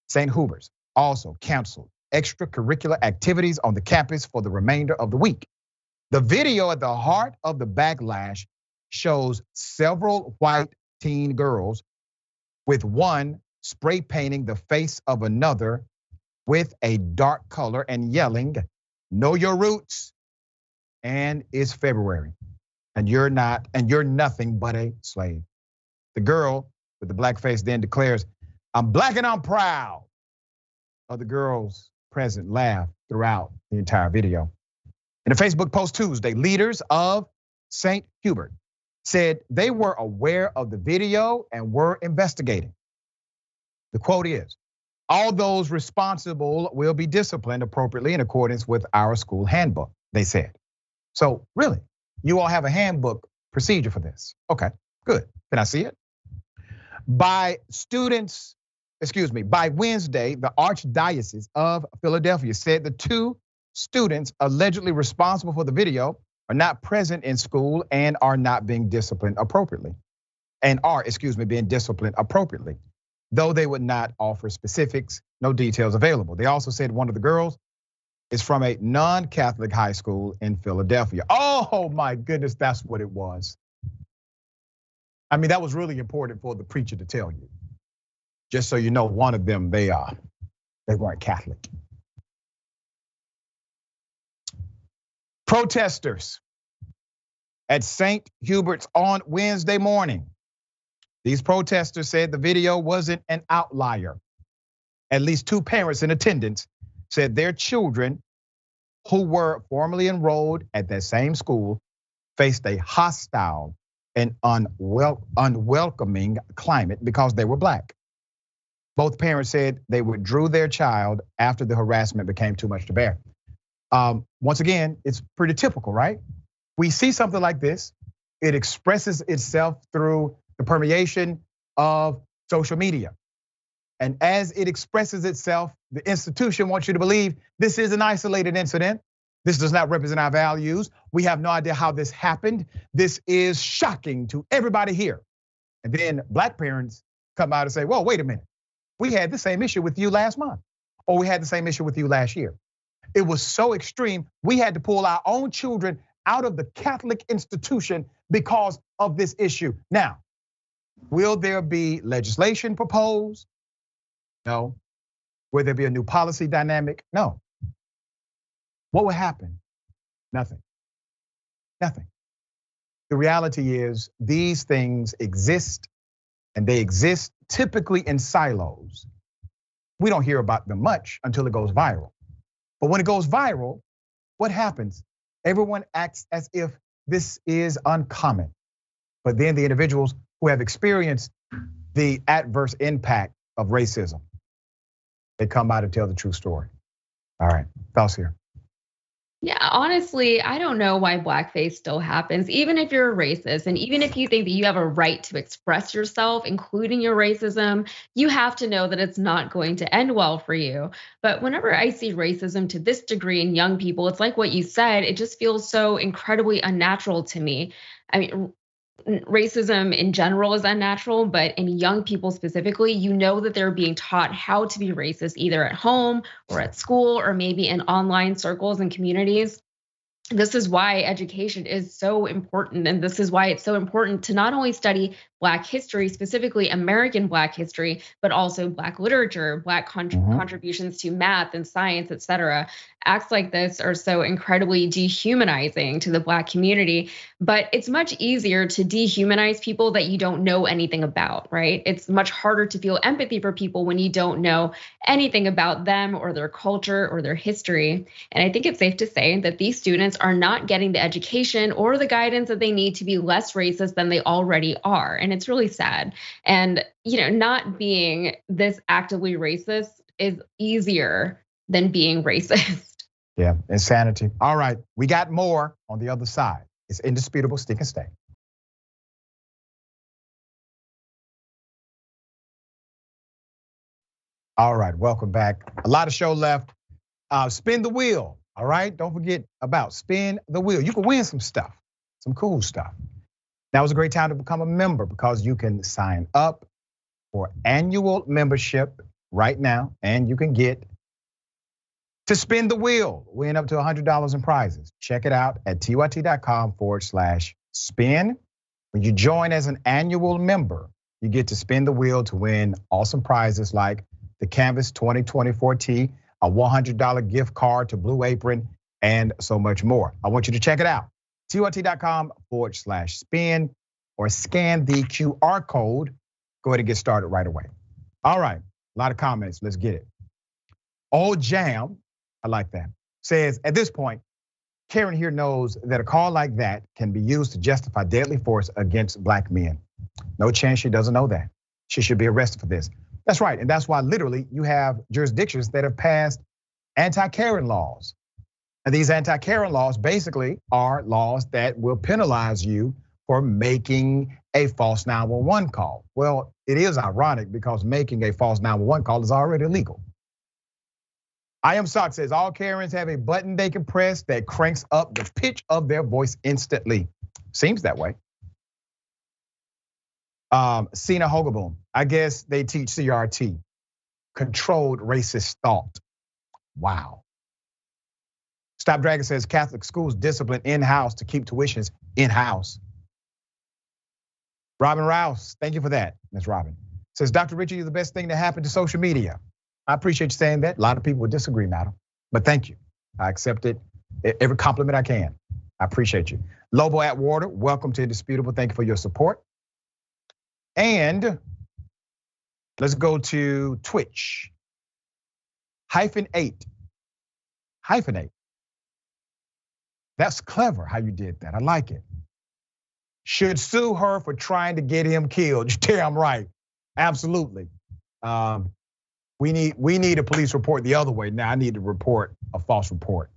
St. Hubert's also canceled extracurricular activities on the campus for the remainder of the week. The video at the heart of the backlash shows several white teen girls, with one spray painting the face of another with a dark color and yelling, "Know your roots," and it's February, and you're nothing but a slave. The girl with the blackface then declares, "I'm black and I'm proud." Other girls present laughed throughout the entire video. In a Facebook post Tuesday, leaders of St. Hubert said they were aware of the video and were investigating. The quote is, "All those responsible will be disciplined appropriately in accordance with our school handbook," they said. So really, you all have a handbook procedure for this. Okay, good. Can I see it? By Wednesday, the Archdiocese of Philadelphia said the two students allegedly responsible for the video are not present in school and are not being disciplined appropriately. Being disciplined appropriately, though they would not offer specifics, no details available. They also said one of the girls is from a non-Catholic high school in Philadelphia. Oh my goodness, that's what it was. I mean, that was really important for the preacher to tell you. Just so you know, one of them, they weren't Catholic. Protesters at St. Hubert's on Wednesday morning. These protesters said the video wasn't an outlier. At least two parents in attendance said their children, who were formerly enrolled at that same school, faced a hostile and unwelcoming climate because they were black. Both parents said they withdrew their child after the harassment became too much to bear. Once again, it's pretty typical, right? We see something like this, it expresses itself through the permeation of social media. And as it expresses itself, the institution wants you to believe this is an isolated incident. This does not represent our values. We have no idea how this happened. This is shocking to everybody here. And then black parents come out and say, well, wait a minute. We had the same issue with you last month, or we had the same issue with you last year. It was so extreme, we had to pull our own children out of the Catholic institution because of this issue. Now, will there be legislation proposed? No. Will there be a new policy dynamic? No. What will happen? Nothing. Nothing. The reality is these things exist, and they exist typically in silos. We don't hear about them much until it goes viral. But when it goes viral, what happens? Everyone acts as if this is uncommon. But then the individuals who have experienced the adverse impact of racism, they come out and tell the true story. All right, thoughts here. Yeah, honestly, I don't know why blackface still happens. Even if you're a racist, and even if you think that you have a right to express yourself, including your racism, you have to know that it's not going to end well for you. But whenever I see racism to this degree in young people, it's like what you said, it just feels so incredibly unnatural to me. I mean, racism in general is unnatural, but in young people specifically, you know that they're being taught how to be racist either at home or at school or maybe in online circles and communities. This is why education is so important. And this is why it's so important to not only study Black history, specifically American Black history, but also Black literature, Black contributions to math and science, et cetera. Acts like this are so incredibly dehumanizing to the Black community, but it's much easier to dehumanize people that you don't know anything about, right? It's much harder to feel empathy for people when you don't know anything about them or their culture or their history. And I think it's safe to say that these students are not getting the education or the guidance that they need to be less racist than they already are. And it's really sad. And, not being this actively racist is easier than being racist. Yeah, insanity. All right, we got more on the other side. It's Indisputable, Stick and Stay. All right, welcome back. A lot of show left. Spin the wheel, all right? Don't forget about spin the wheel. You can win some stuff, some cool stuff. Now is a great time to become a member because you can sign up for annual membership right now and you can get to spin the wheel, win up to $100 in prizes. Check it out at tyt.com/spin. When you join as an annual member, you get to spin the wheel to win awesome prizes like the Canvas 2024 tee, a $100 gift card to Blue Apron, and so much more. I want you to check it out. tyt.com/spin or scan the QR code. Go ahead and get started right away. All right, a lot of comments, let's get it. Old Jam, I like that, says, at this point, Karen here knows that a call like that can be used to justify deadly force against Black men. No chance she doesn't know that. She should be arrested for this. That's right, and that's why literally you have jurisdictions that have passed anti-Karen laws. And these anti-Karen laws basically are laws that will penalize you for making a false 911 call. Well, it is ironic because making a false 911 call is already illegal. I Am Sock says, all Karens have a button they can press that cranks up the pitch of their voice instantly. Seems that way. Sina Hogaboom, I guess they teach CRT, controlled racist thought. Wow. Stop Dragon says Catholic schools discipline in-house to keep tuitions in-house. Robin Rouse, thank you for that, Ms. Robin. Says Dr. Richey, you're the best thing to happen to social media. I appreciate you saying that. A lot of people would disagree, madam, but thank you. I accept it, every compliment I can. I appreciate you. Lobo Atwater, welcome to Indisputable. Thank you for your support. And let's go to Twitch. -8. That's clever how you did that. I like it. Should sue her for trying to get him killed. You're damn right. Absolutely. We need a police report the other way. Now I need to report a false report.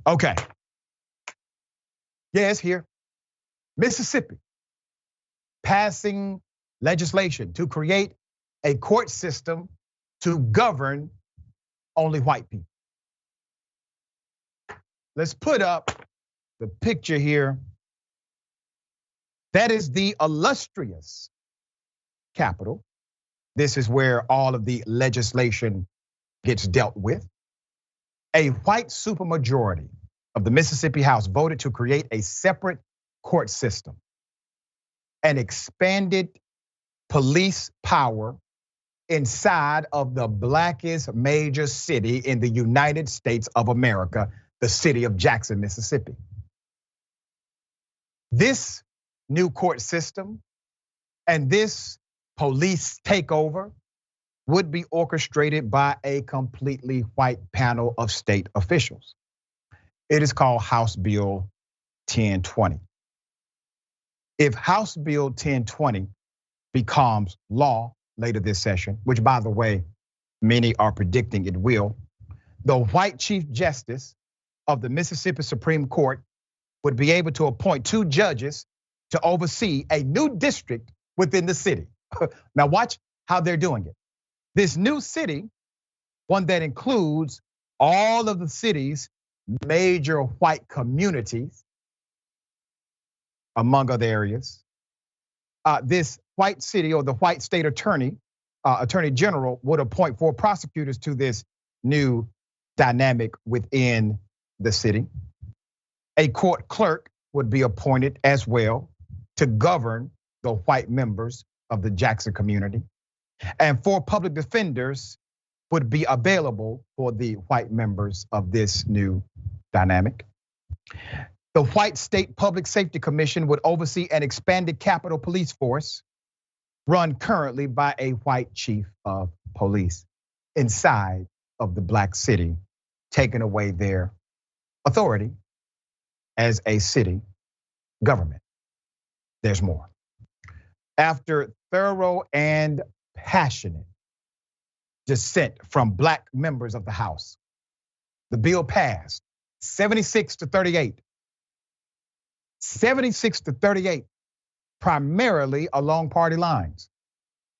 Okay. Yeah, it's here. Mississippi passing legislation to create a court system to govern only white people. Let's put up the picture here. That is the illustrious Capitol. This is where all of the legislation gets dealt with. A white supermajority of the Mississippi House voted to create a separate court system, an expanded police power inside of the blackest major city in the United States of America, the city of Jackson, Mississippi. This new court system and this police takeover would be orchestrated by a completely white panel of state officials. It is called House Bill 1020. If House Bill 1020 becomes law later this session, which by the way, many are predicting it will, the white Chief Justice of the Mississippi Supreme Court would be able to appoint 2 judges to oversee a new district within the city. Now watch how they're doing it. This new city, one that includes all of the city's major white communities, among other areas. This white city or the white state attorney general would appoint 4 prosecutors to this new dynamic within the city. A court clerk would be appointed as well to govern the white members of the Jackson community. And 4 public defenders would be available for the white members of this new dynamic. The White State Public Safety Commission would oversee an expanded Capitol Police Force run currently by a white chief of police inside of the black city, taking away their authority as a city government. There's more. After thorough and passionate dissent from black members of the House, the bill passed 76-38. 76-38, primarily along party lines.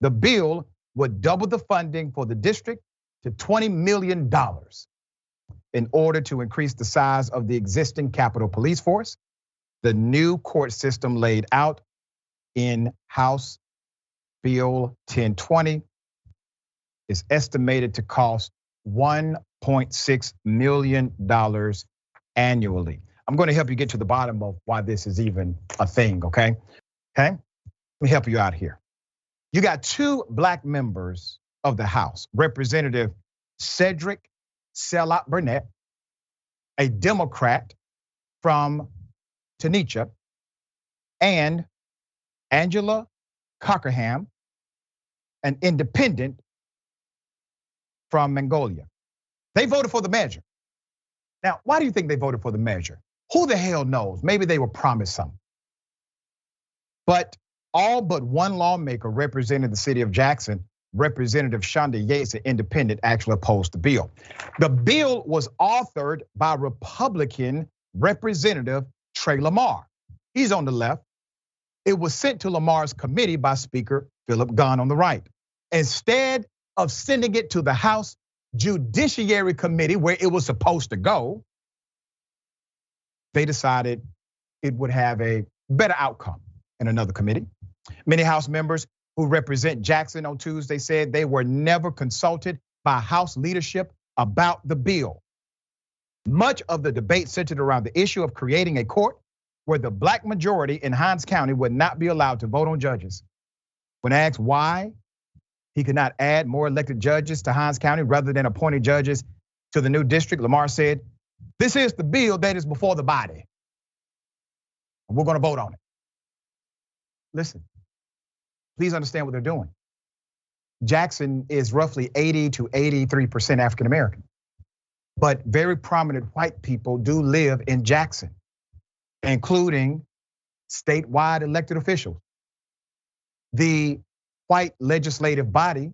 The bill would double the funding for the district to $20 million in order to increase the size of the existing Capitol Police Force. The new court system laid out in House Bill 1020 is estimated to cost $1.6 million annually. I'm going to help you get to the bottom of why this is even a thing, okay? Okay, let me help you out here. You got 2 black members of the House, Representative Cedric Selot Burnett, a Democrat from Tunisia, and Angela Cockerham, an independent from Mongolia. They voted for the measure. Now, why do you think they voted for the measure? Who the hell knows? Maybe they were promised something. But all but one lawmaker representing the city of Jackson, Representative Shonda Yates, an independent, actually opposed the bill. The bill was authored by Republican Representative Trey Lamar. He's on the left. It was sent to Lamar's committee by Speaker Philip Gunn on the right. Instead of sending it to the House Judiciary Committee where it was supposed to go, they decided it would have a better outcome in another committee. Many House members who represent Jackson on Tuesday said they were never consulted by House leadership about the bill. Much of the debate centered around the issue of creating a court where the black majority in Hinds County would not be allowed to vote on judges. When asked why he could not add more elected judges to Hinds County rather than appointing judges to the new district, Lamar said, "This is the bill that is before the body. We're going to vote on it." Listen, please understand what they're doing. Jackson is roughly 80 to 83% African American, but very prominent white people do live in Jackson, including statewide elected officials. The white legislative body,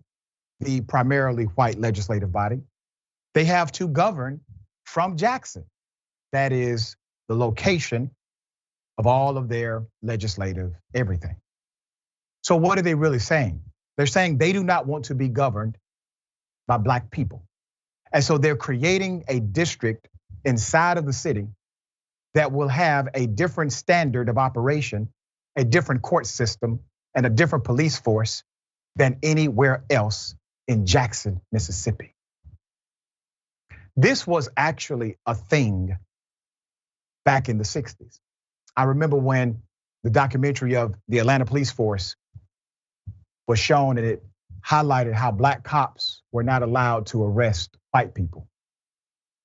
the primarily white legislative body, they have to govern from Jackson. That is the location of all of their legislative everything. So what are they really saying? They're saying they do not want to be governed by black people. And so they're creating a district inside of the city that will have a different standard of operation, a different court system, and a different police force than anywhere else in Jackson, Mississippi. This was actually a thing back in the 60s. I remember when the documentary of the Atlanta Police Force was shown, and it highlighted how black cops were not allowed to arrest white people.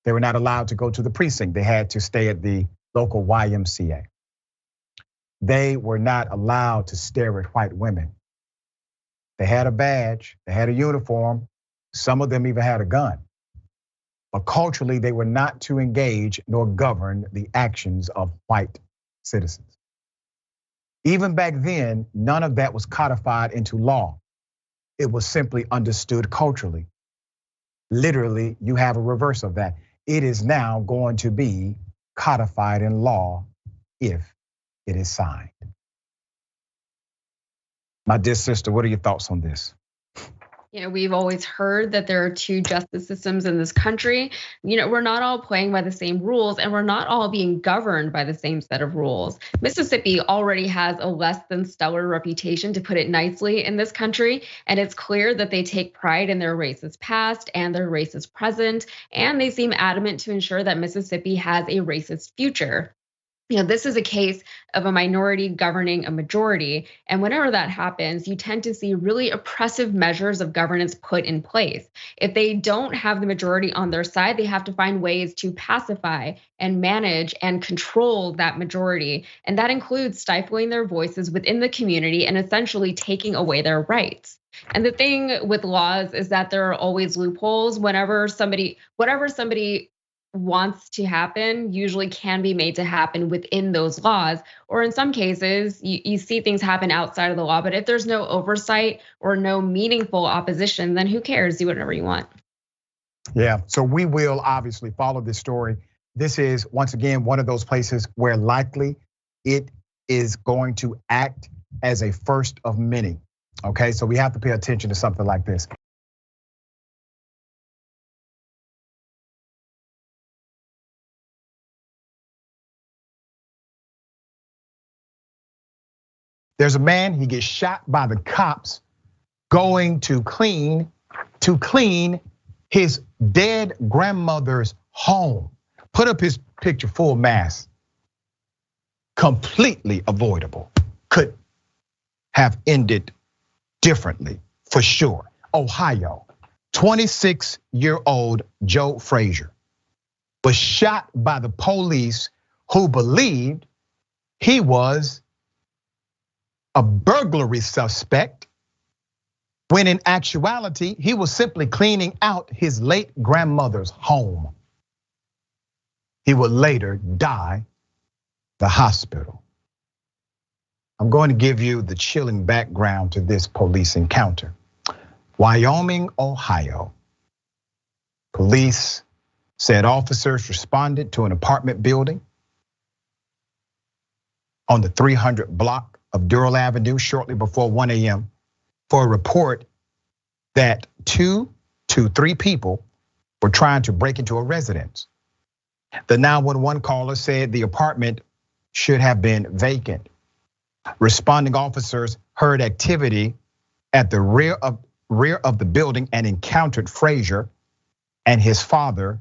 They were not allowed to go to the precinct. They had to stay at the local YMCA. They were not allowed to stare at white women. They had a badge, they had a uniform, some of them even had a gun. But culturally, they were not to engage nor govern the actions of white citizens. Even back then, none of that was codified into law. It was simply understood culturally. Literally, you have a reverse of that. It is now going to be codified in law if it is signed. My dear sister, what are your thoughts on this? We've always heard that there are two justice systems in this country. We're not all playing by the same rules, and we're not all being governed by the same set of rules. Mississippi already has a less than stellar reputation, to put it nicely, in this country. And it's clear that they take pride in their racist past and their racist present. And they seem adamant to ensure that Mississippi has a racist future. This is a case of a minority governing a majority. And whenever that happens, you tend to see really oppressive measures of governance put in place. If they don't have the majority on their side, they have to find ways to pacify and manage and control that majority. And that includes stifling their voices within the community and essentially taking away their rights. And the thing with laws is that there are always loopholes. Whatever somebody wants to happen usually can be made to happen within those laws. Or in some cases, you see things happen outside of the law, but if there's no oversight or no meaningful opposition, then who cares? Do whatever you want. Yeah, so we will obviously follow this story. This is, once again, one of those places where likely it is going to act as a first of many. Okay, so we have to pay attention to something like this. There's a man, he gets shot by the cops going to clean his dead grandmother's home. Put up his picture, full mask. Completely avoidable. Could have ended differently, for sure. Ohio, 26-year-old Joe Frazier was shot by the police who believed he was a burglary suspect, when in actuality, he was simply cleaning out his late grandmother's home. He would later die at the hospital. I'm going to give you the chilling background to this police encounter. Wyoming, Ohio. Police said officers responded to an apartment building on the 300 block of Durrell Avenue shortly before 1 a.m. for a report that 2 to 3 people were trying to break into a residence. The 911 caller said the apartment should have been vacant. Responding officers heard activity at the rear of the building and encountered Frazier and his father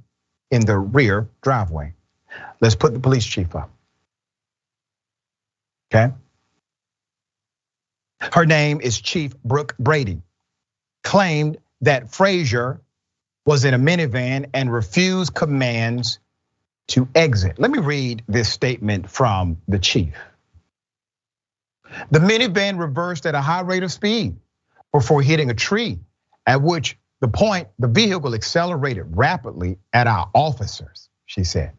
in the rear driveway. Let's put the police chief up. Okay. Her name is Chief Brooke Brady, claimed that Frazier was in a minivan and refused commands to exit. Let me read this statement from the chief. The minivan reversed at a high rate of speed before hitting a tree, at which the point the vehicle accelerated rapidly at our officers, she said.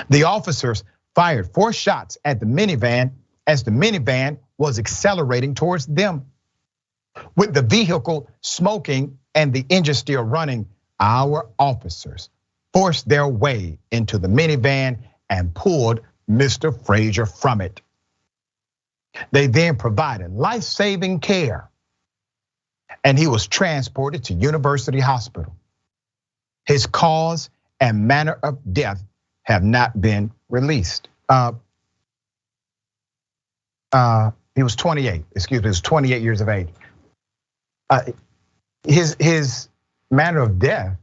The officers fired 4 shots at the minivan as the minivan was accelerating towards them. With the vehicle smoking and the engine still running, our officers forced their way into the minivan and pulled Mr. Frazier from it. They then provided life-saving care, and he was transported to University Hospital. His cause and manner of death have not been released. He was 28, he was 28 years of age. His manner of death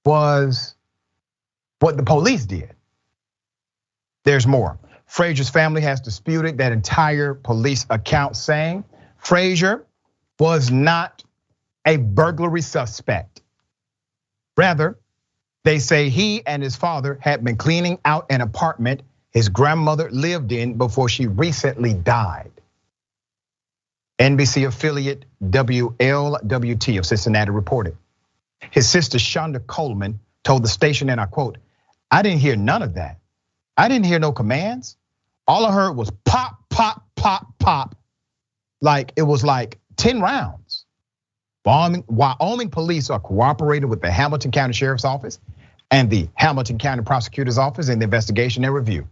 was what the police did. There's more. Frazier's family has disputed that entire police account, saying Frazier was not a burglary suspect. Rather, they say he and his father had been cleaning out an apartment his grandmother lived in before she recently died. NBC affiliate WLWT of Cincinnati reported. His sister Shonda Coleman told the station, and I quote, "I didn't hear none of that. I didn't hear no commands. All I heard was pop, pop, pop, pop. Like it was like 10 rounds. Wyoming police are cooperating with the Hamilton County Sheriff's Office and the Hamilton County Prosecutor's Office in the investigation and review.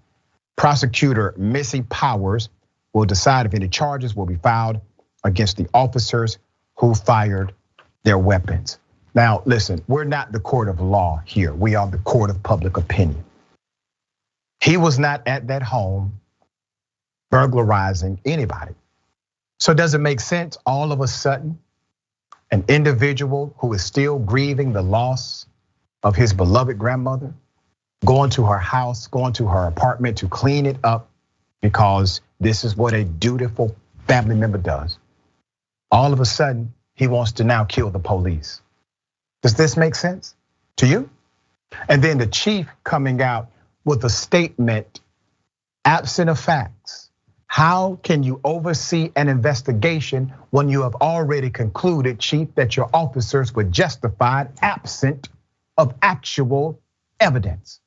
Prosecutor Missy Powers will decide if any charges will be filed against the officers who fired their weapons. Now, listen, we're not the court of law here. We are the court of public opinion. He was not at that home burglarizing anybody. So does it make sense all of a sudden an individual who is still grieving the loss of his beloved grandmother, going to her house, going to her apartment to clean it up because this is what a dutiful family member does. All of a sudden, he wants to now kill the police. Does this make sense to you? And then the chief coming out with a statement absent of facts. How can you oversee an investigation when you have already concluded, chief, that your officers were justified absent of actual evidence?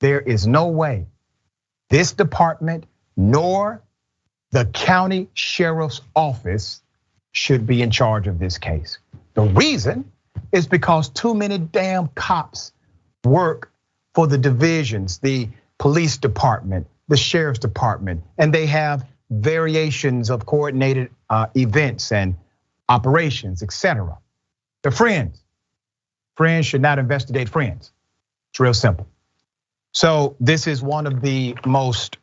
There is no way this department nor the county sheriff's office should be in charge of this case. The reason is because too many damn cops work for the divisions, the police department, the sheriff's department, and they have variations of coordinated events and operations, etc. They're friends. Friends should not investigate friends. It's real simple. So this is one of the most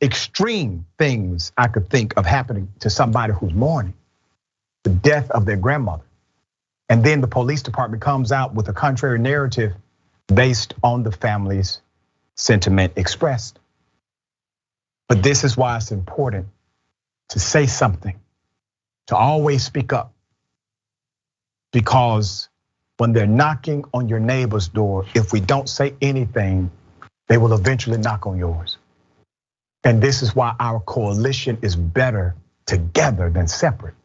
extreme things I could think of happening to somebody who's mourning the death of their grandmother. And then the police department comes out with a contrary narrative based on the family's sentiment expressed. But this is why it's important to say something, to always speak up. Because when they're knocking on your neighbor's door, if we don't say anything, they will eventually knock on yours. And this is why our coalition is better together than separate.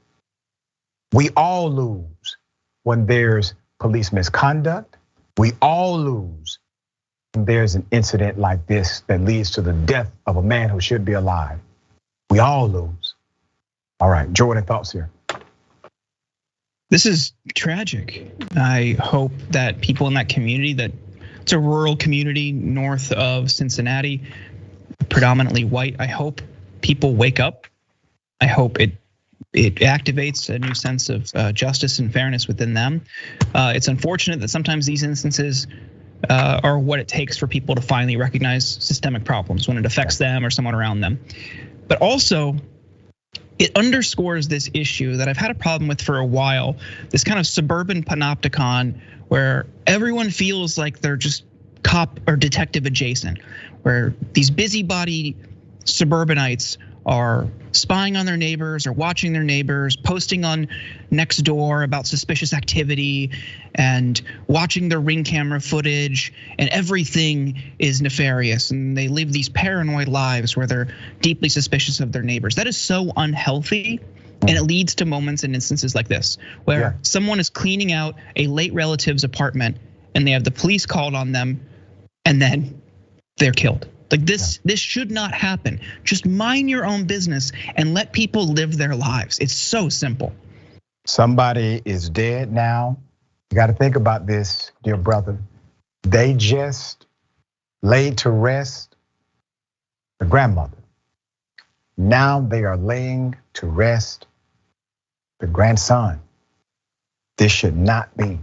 We all lose when there's police misconduct. We all lose when there's an incident like this that leads to the death of a man who should be alive. We all lose. All right, Jordan, thoughts here. This is tragic. I hope that people in that community, that it's a rural community north of Cincinnati, predominantly white. I hope people wake up. I hope it activates a new sense of justice and fairness within them. It's unfortunate that sometimes these instances are what it takes for people to finally recognize systemic problems when it affects them or someone around them. But also, it underscores this issue that I've had a problem with for a while, this kind of suburban panopticon where everyone feels like they're just cop or detective adjacent, where these busybody suburbanites are spying on their neighbors or watching their neighbors, posting on Nextdoor about suspicious activity and watching their Ring camera footage, and everything is nefarious, and they live these paranoid lives where they're deeply suspicious of their neighbors. That is so unhealthy, and it leads to moments and instances like this where someone is cleaning out a late relative's apartment and they have the police called on them and then they're killed. Like this should not happen. Just mind your own business and let people live their lives. It's so simple. Somebody is dead now. You got to think about this, dear brother. They just laid to rest the grandmother. Now they are laying to rest the grandson. This should not be.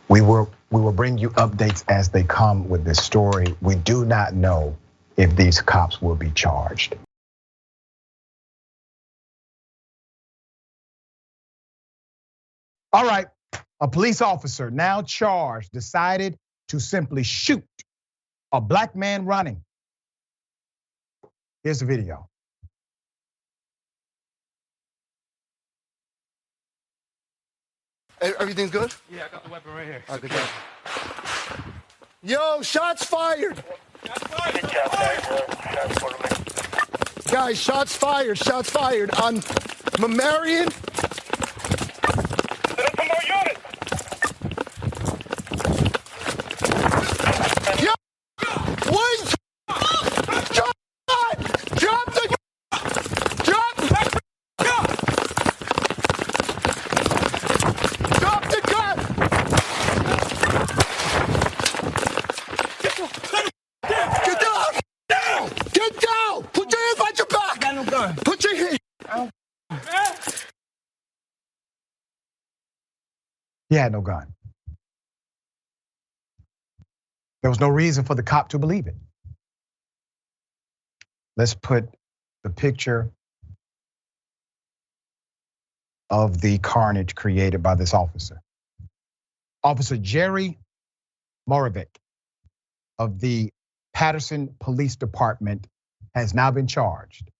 We will bring you updates as they come with this story. We do not know if these cops will be charged. All right, a police officer now charged decided to simply shoot a black man running. Here's the video. Everything's good? Yeah, I got the weapon right here. All right, good job. Yo, shots fired. Guys, shots fired on Marion. Yo, one shot. Drop the gun. Get down! Put your hands behind your back! Put your hands. He had no gun. There was no reason for the cop to believe it. Let's put the picture of the carnage created by this officer. Officer Jerry Moravec of the Patterson Police Department has now been charged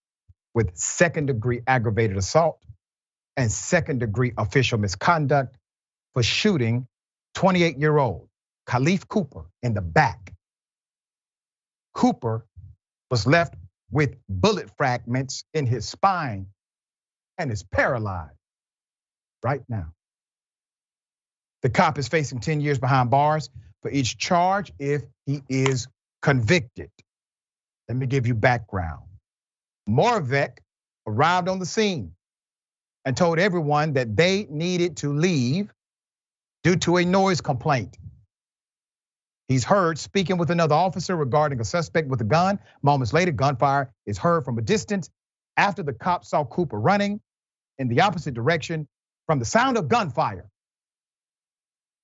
with second-degree aggravated assault and second-degree official misconduct for shooting 28-year-old Khalif Cooper in the back. Cooper was left with bullet fragments in his spine and is paralyzed right now. The cop is facing 10 years behind bars for each charge if he is convicted. Let me give you background. Moravec arrived on the scene and told everyone that they needed to leave due to a noise complaint. He's heard speaking with another officer regarding a suspect with a gun. Moments later, gunfire is heard from a distance after the cop saw Cooper running in the opposite direction from the sound of gunfire.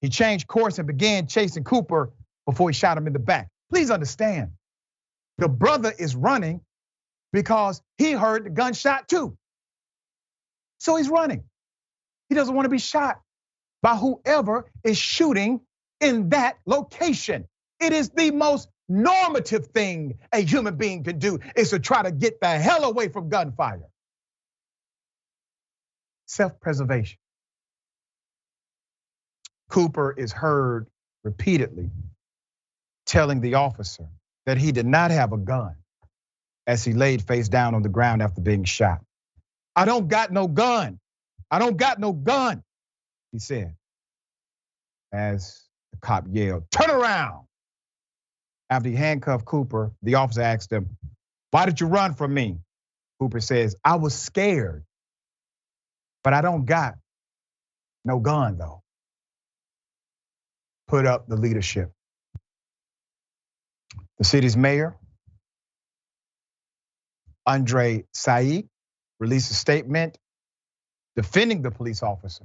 He changed course and began chasing Cooper before he shot him in the back. Please understand, the brother is running because he heard the gunshot too. So he's running. He doesn't want to be shot by whoever is shooting in that location. It is the most normative thing a human being can do, is to try to get the hell away from gunfire. Self-preservation. Cooper is heard repeatedly telling the officer that he did not have a gun as he laid face down on the ground after being shot. I don't got no gun. I don't got no gun, he said, as the cop yelled, turn around. After he handcuffed Cooper, the officer asked him, why did you run from me? Cooper says, I was scared, but I don't got no gun though. Put up the leadership. The city's mayor, Andre Said, released a statement defending the police officer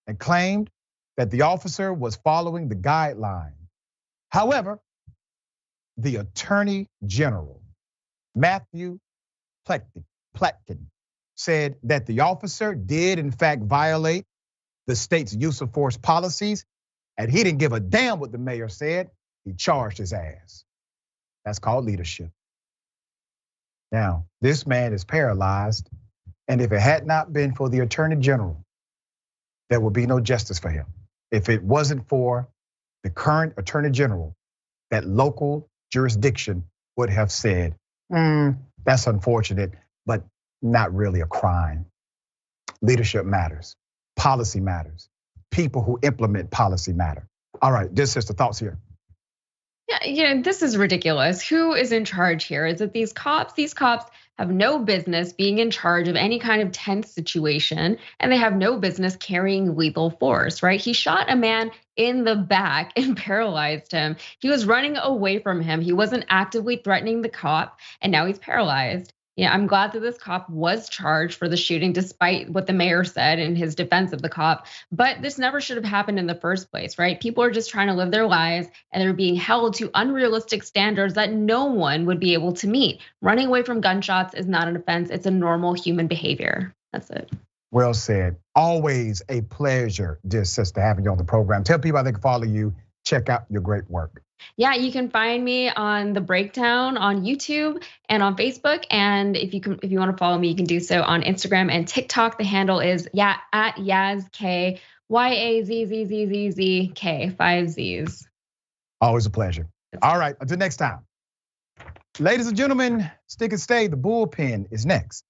and claimed that the officer was following the guidelines. However, the Attorney General, Matthew Platkin, said that the officer did in fact violate the state's use of force policies, and he didn't give a damn what the mayor said. He charged his ass. That's called leadership. Now, this man is paralyzed, and if it had not been for the Attorney General, there would be no justice for him. If it wasn't for the current Attorney General, that local jurisdiction would have said, that's unfortunate, but not really a crime. Leadership matters. Policy matters. People who implement policy matter. All right, this is the thoughts here. Yeah, this is ridiculous. Who is in charge here? Is it these cops? These cops have no business being in charge of any kind of tense situation, and they have no business carrying lethal force, right? He shot a man in the back and paralyzed him. He was running away from him. He wasn't actively threatening the cop, and now he's paralyzed. Yeah, I'm glad that this cop was charged for the shooting, despite what the mayor said in his defense of the cop. But this never should have happened in the first place, right? People are just trying to live their lives, and they're being held to unrealistic standards that no one would be able to meet. Running away from gunshots is not an offense. It's a normal human behavior. That's it. Well said. Always a pleasure, dear sister, having you on the program. Tell people how they can follow you. Check out your great work. Yeah, you can find me on The Breakdown on YouTube and on Facebook. And if you want to follow me, you can do so on Instagram and TikTok. The handle is at YazK, YAZZZZK, 5 Z's. Always a pleasure. All right, until next time. Ladies and gentlemen, stick and stay. The bullpen is next.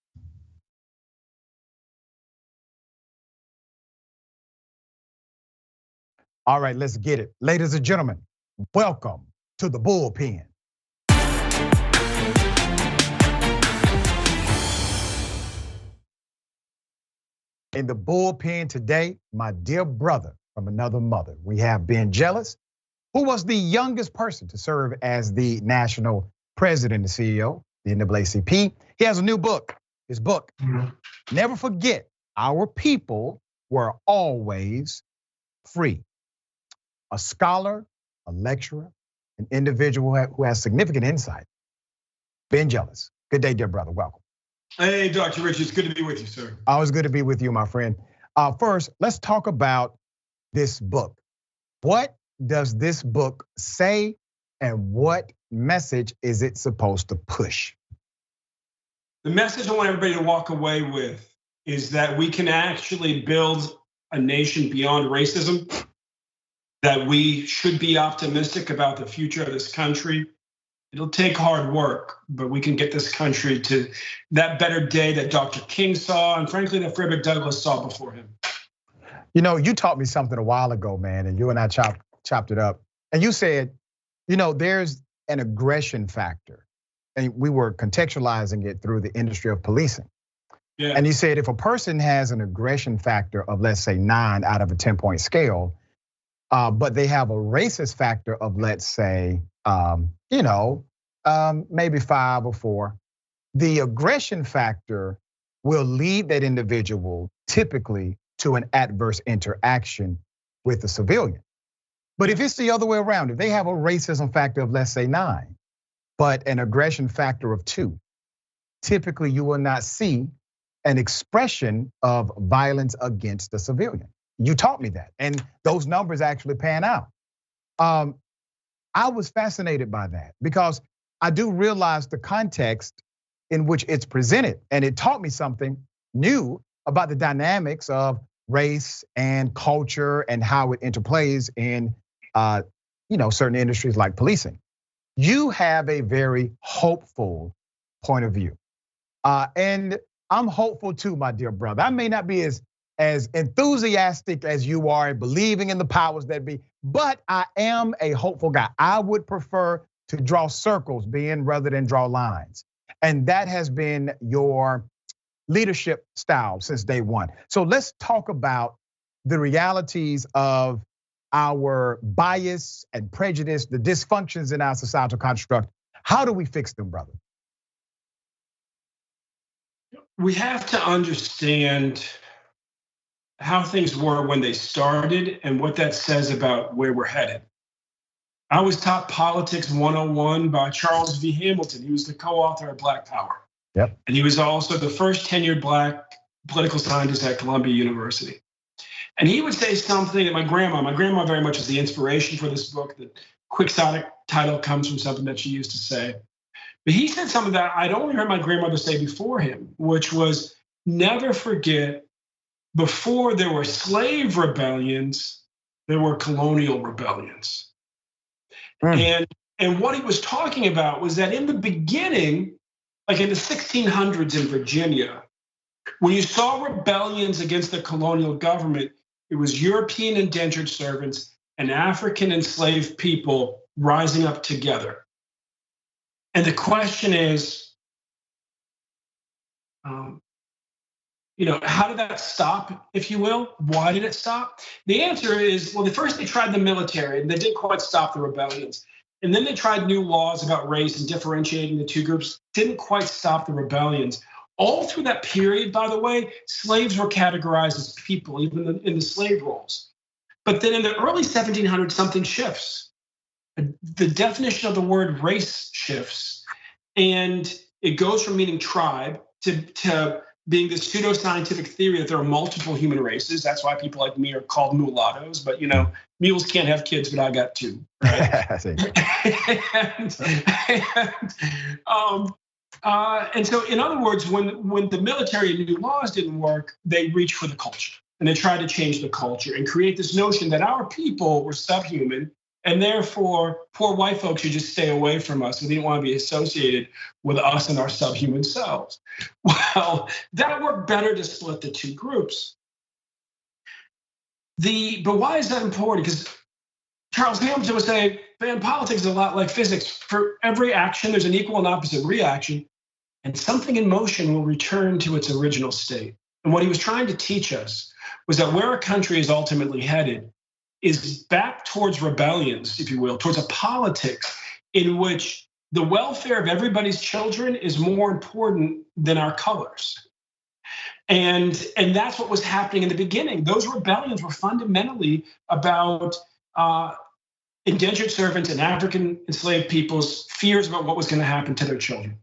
All right, let's get it. Ladies and gentlemen, welcome to the bullpen. In the bullpen today, my dear brother from another mother, we have Ben Jealous, who was the youngest person to serve as the national president and CEO, the NAACP. He has a new book. His book, Never Forget, Our People Were Always free. A scholar, a lecturer, an individual who has significant insight. Ben Jealous. Good day, dear brother. Welcome. Hey, Dr. Richey, it's good to be with you, sir. Always good to be with you, my friend. First, let's talk about this book. What does this book say, and what message is it supposed to push? The message I want everybody to walk away with is that we can actually build a nation beyond racism, that we should be optimistic about the future of this country. It'll take hard work, but we can get this country to that better day that Dr. King saw, and frankly, that Frederick Douglass saw before him. You know, you taught me something a while ago, man, and you and I chopped it up. And you said, you know, there's an aggression factor. And we were contextualizing it through the industry of policing. Yeah. And you said if a person has an aggression factor of, let's say, 9 out of a 10-point scale, but they have a racist factor of, let's say, maybe 5 or 4, the aggression factor will lead that individual typically to an adverse interaction with the civilian. But if it's the other way around, if they have a racism factor of, let's say, 9, but an aggression factor of 2, typically you will not see an expression of violence against the civilian. You taught me that, and those numbers actually pan out. I was fascinated by that because I do realize the context in which it's presented, and it taught me something new about the dynamics of race and culture and how it interplays in certain industries like policing. You have a very hopeful point of view. And I'm hopeful too, my dear brother. I may not be as enthusiastic as you are in believing in the powers that be, but I am a hopeful guy. I would prefer to draw circles, rather than draw lines. And that has been your leadership style since day one. So let's talk about the realities of our bias and prejudice, the dysfunctions in our societal construct. How do we fix them, brother? We have to understand how things were when they started and what that says about where we're headed. I was taught Politics 101 by Charles V. Hamilton. He was the co-author of Black Power. Yep. And he was also the first tenured Black political scientist at Columbia University. And he would say something that my grandma very much is the inspiration for this book. The quixotic title comes from something that she used to say. But he said something that I'd only heard my grandmother say before him, which was never forget, before there were slave rebellions, there were colonial rebellions. And what he was talking about was that in the beginning, like in the 1600s in Virginia, when you saw rebellions against the colonial government, it was European indentured servants and African enslaved people rising up together. And the question is, how did that stop, if you will? Why did it stop? The answer is, well, first they tried the military and they didn't quite stop the rebellions. And then they tried new laws about race and differentiating the two groups, didn't quite stop the rebellions. All through that period, by the way, slaves were categorized as people, even in the slave rolls. But then in the early 1700s, something shifts. The definition of the word race shifts. And it goes from meaning tribe to being this pseudoscientific theory that there are multiple human races. That's why people like me are called mulattoes. But mules can't have kids, but I got 2. Right? And so, in other words, when the military and new laws didn't work, they reached for the culture and they tried to change the culture and create this notion that our people were subhuman and therefore poor white folks should just stay away from us. We didn't want to be associated with us and our subhuman selves. Well, that worked better to split the two groups. But why is that important? Because Charles Hamilton was saying, man, politics is a lot like physics. For every action, there's an equal and opposite reaction, and something in motion will return to its original state. And what he was trying to teach us was that where a country is ultimately headed is back towards rebellions, if you will, towards a politics in which the welfare of everybody's children is more important than our colors. And that's what was happening in the beginning. Those rebellions were fundamentally about indentured servants and African enslaved people's fears about what was going to happen to their children.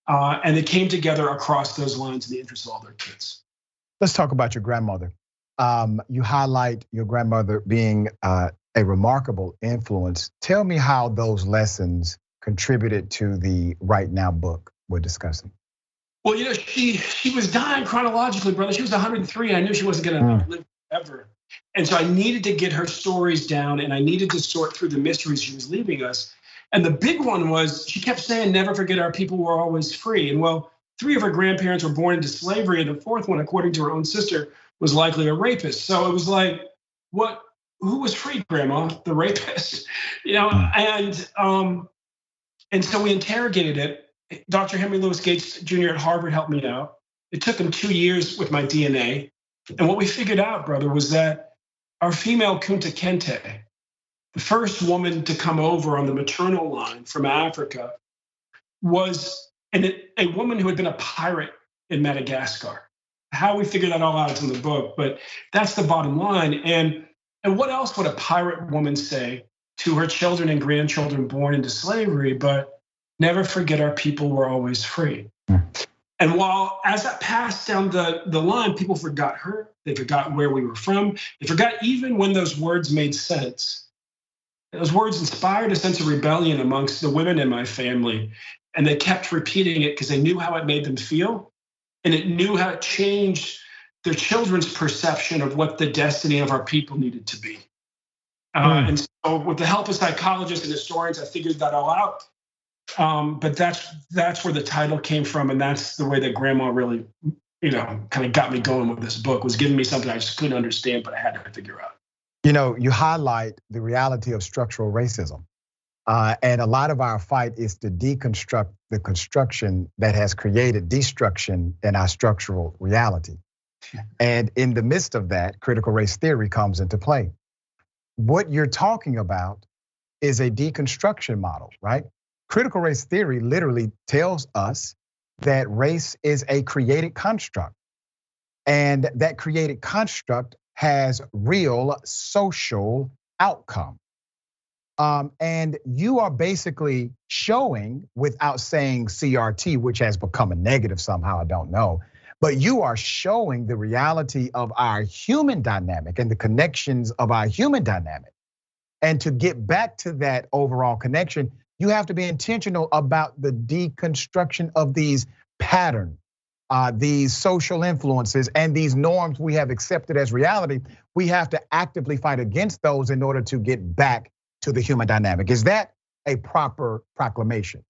And they came together across those lines in the interest of all their kids. Let's talk about your grandmother. You highlight your grandmother being a remarkable influence. Tell me how those lessons contributed to the Right Now book we're discussing. Well, she was dying chronologically, brother. She was 103. I knew she wasn't going to live forever. And so I needed to get her stories down, and I needed to sort through the mysteries she was leaving us. And the big one was she kept saying, never forget our people were always free. And well, 3 of her grandparents were born into slavery, and the 4th one, according to her own sister, was likely a rapist. So it was like, who was free, Grandma? The rapist, And so we interrogated it. Dr. Henry Louis Gates Jr. at Harvard helped me out. It took him 2 years with my DNA. And what we figured out, brother, was that our female Kunta Kinte, the first woman to come over on the maternal line from Africa, was a woman who had been a pirate in Madagascar. How we figured that all out is in the book, but that's the bottom line. And what else would a pirate woman say to her children and grandchildren born into slavery, but never forget our people were always free. And while as that passed down the line, people forgot her, they forgot where we were from, they forgot even when those words made sense. Those words inspired a sense of rebellion amongst the women in my family, and they kept repeating it because they knew how it made them feel, and it knew how it changed their children's perception of what the destiny of our people needed to be. And so with the help of psychologists and historians, I figured that all out. But that's where the title came from, and that's the way that Grandma really, kind of got me going with this book, was giving me something I just couldn't understand, but I had to figure out. You highlight the reality of structural racism. And a lot of our fight is to deconstruct the construction that has created destruction in our structural reality. And in the midst of that, critical race theory comes into play. What you're talking about is a deconstruction model, right? Critical race theory literally tells us that race is a created construct, and that created construct has real social outcome. And you are basically showing, without saying CRT, which has become a negative somehow, I don't know, but you are showing the reality of our human dynamic and the connections of our human dynamic. And to get back to that overall connection, you have to be intentional about the deconstruction of these patterns, these social influences, and these norms we have accepted as reality. We have to actively fight against those in order to get back to the human dynamic. Is that a proper proclamation?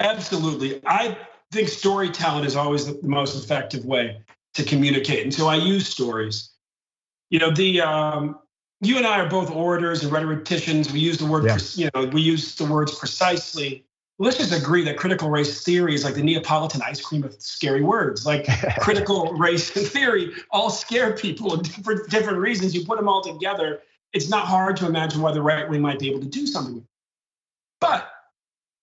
Absolutely. I think storytelling is always the most effective way to communicate. And so I use stories. You and I are both orators and rhetoricians. We use the word, we use the words precisely. Let's just agree that critical race theory is like the Neapolitan ice cream of scary words. Like critical race theory all scare people for different reasons. You put them all together, it's not hard to imagine why the right wing might be able to do something with it. But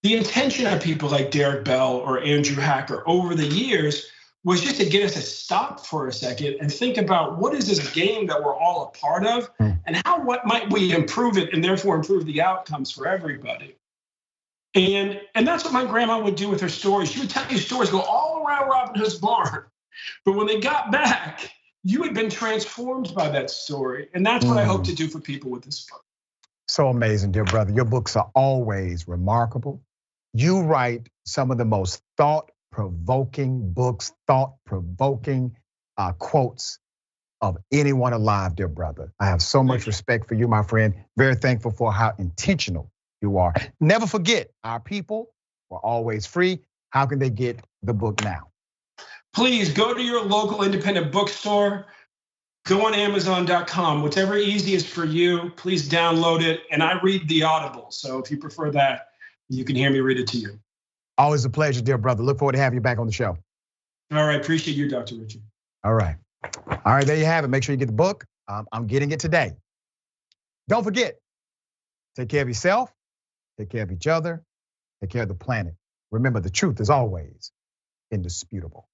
the intention of people like Derek Bell or Andrew Hacker over the years was just to get us to stop for a second and think about what is this game that we're all a part of, and what might we improve it and therefore improve the outcomes for everybody. And that's what my grandma would do with her stories. She would tell you stories, go all around Robin Hood's barn. But when they got back, you had been transformed by that story. And that's what I hope to do for people with this book. So amazing, dear brother. Your books are always remarkable. You write some of the most thought-provoking books, thought-provoking quotes of anyone alive, dear brother. I have so much respect for you, my friend. Very thankful for how intentional you are. Never forget, our people were always free. How can they get the book now? Please go to your local independent bookstore. Go on Amazon.com, whatever easiest for you. Please download it. And I read the Audible. So if you prefer that, you can hear me read it to you. Always a pleasure, dear brother. Look forward to having you back on the show. All right, appreciate you, Dr. Richey. All right, there you have it. Make sure you get the book. I'm getting it today. Don't forget, take care of yourself, take care of each other, take care of the planet. Remember, the truth is always indisputable.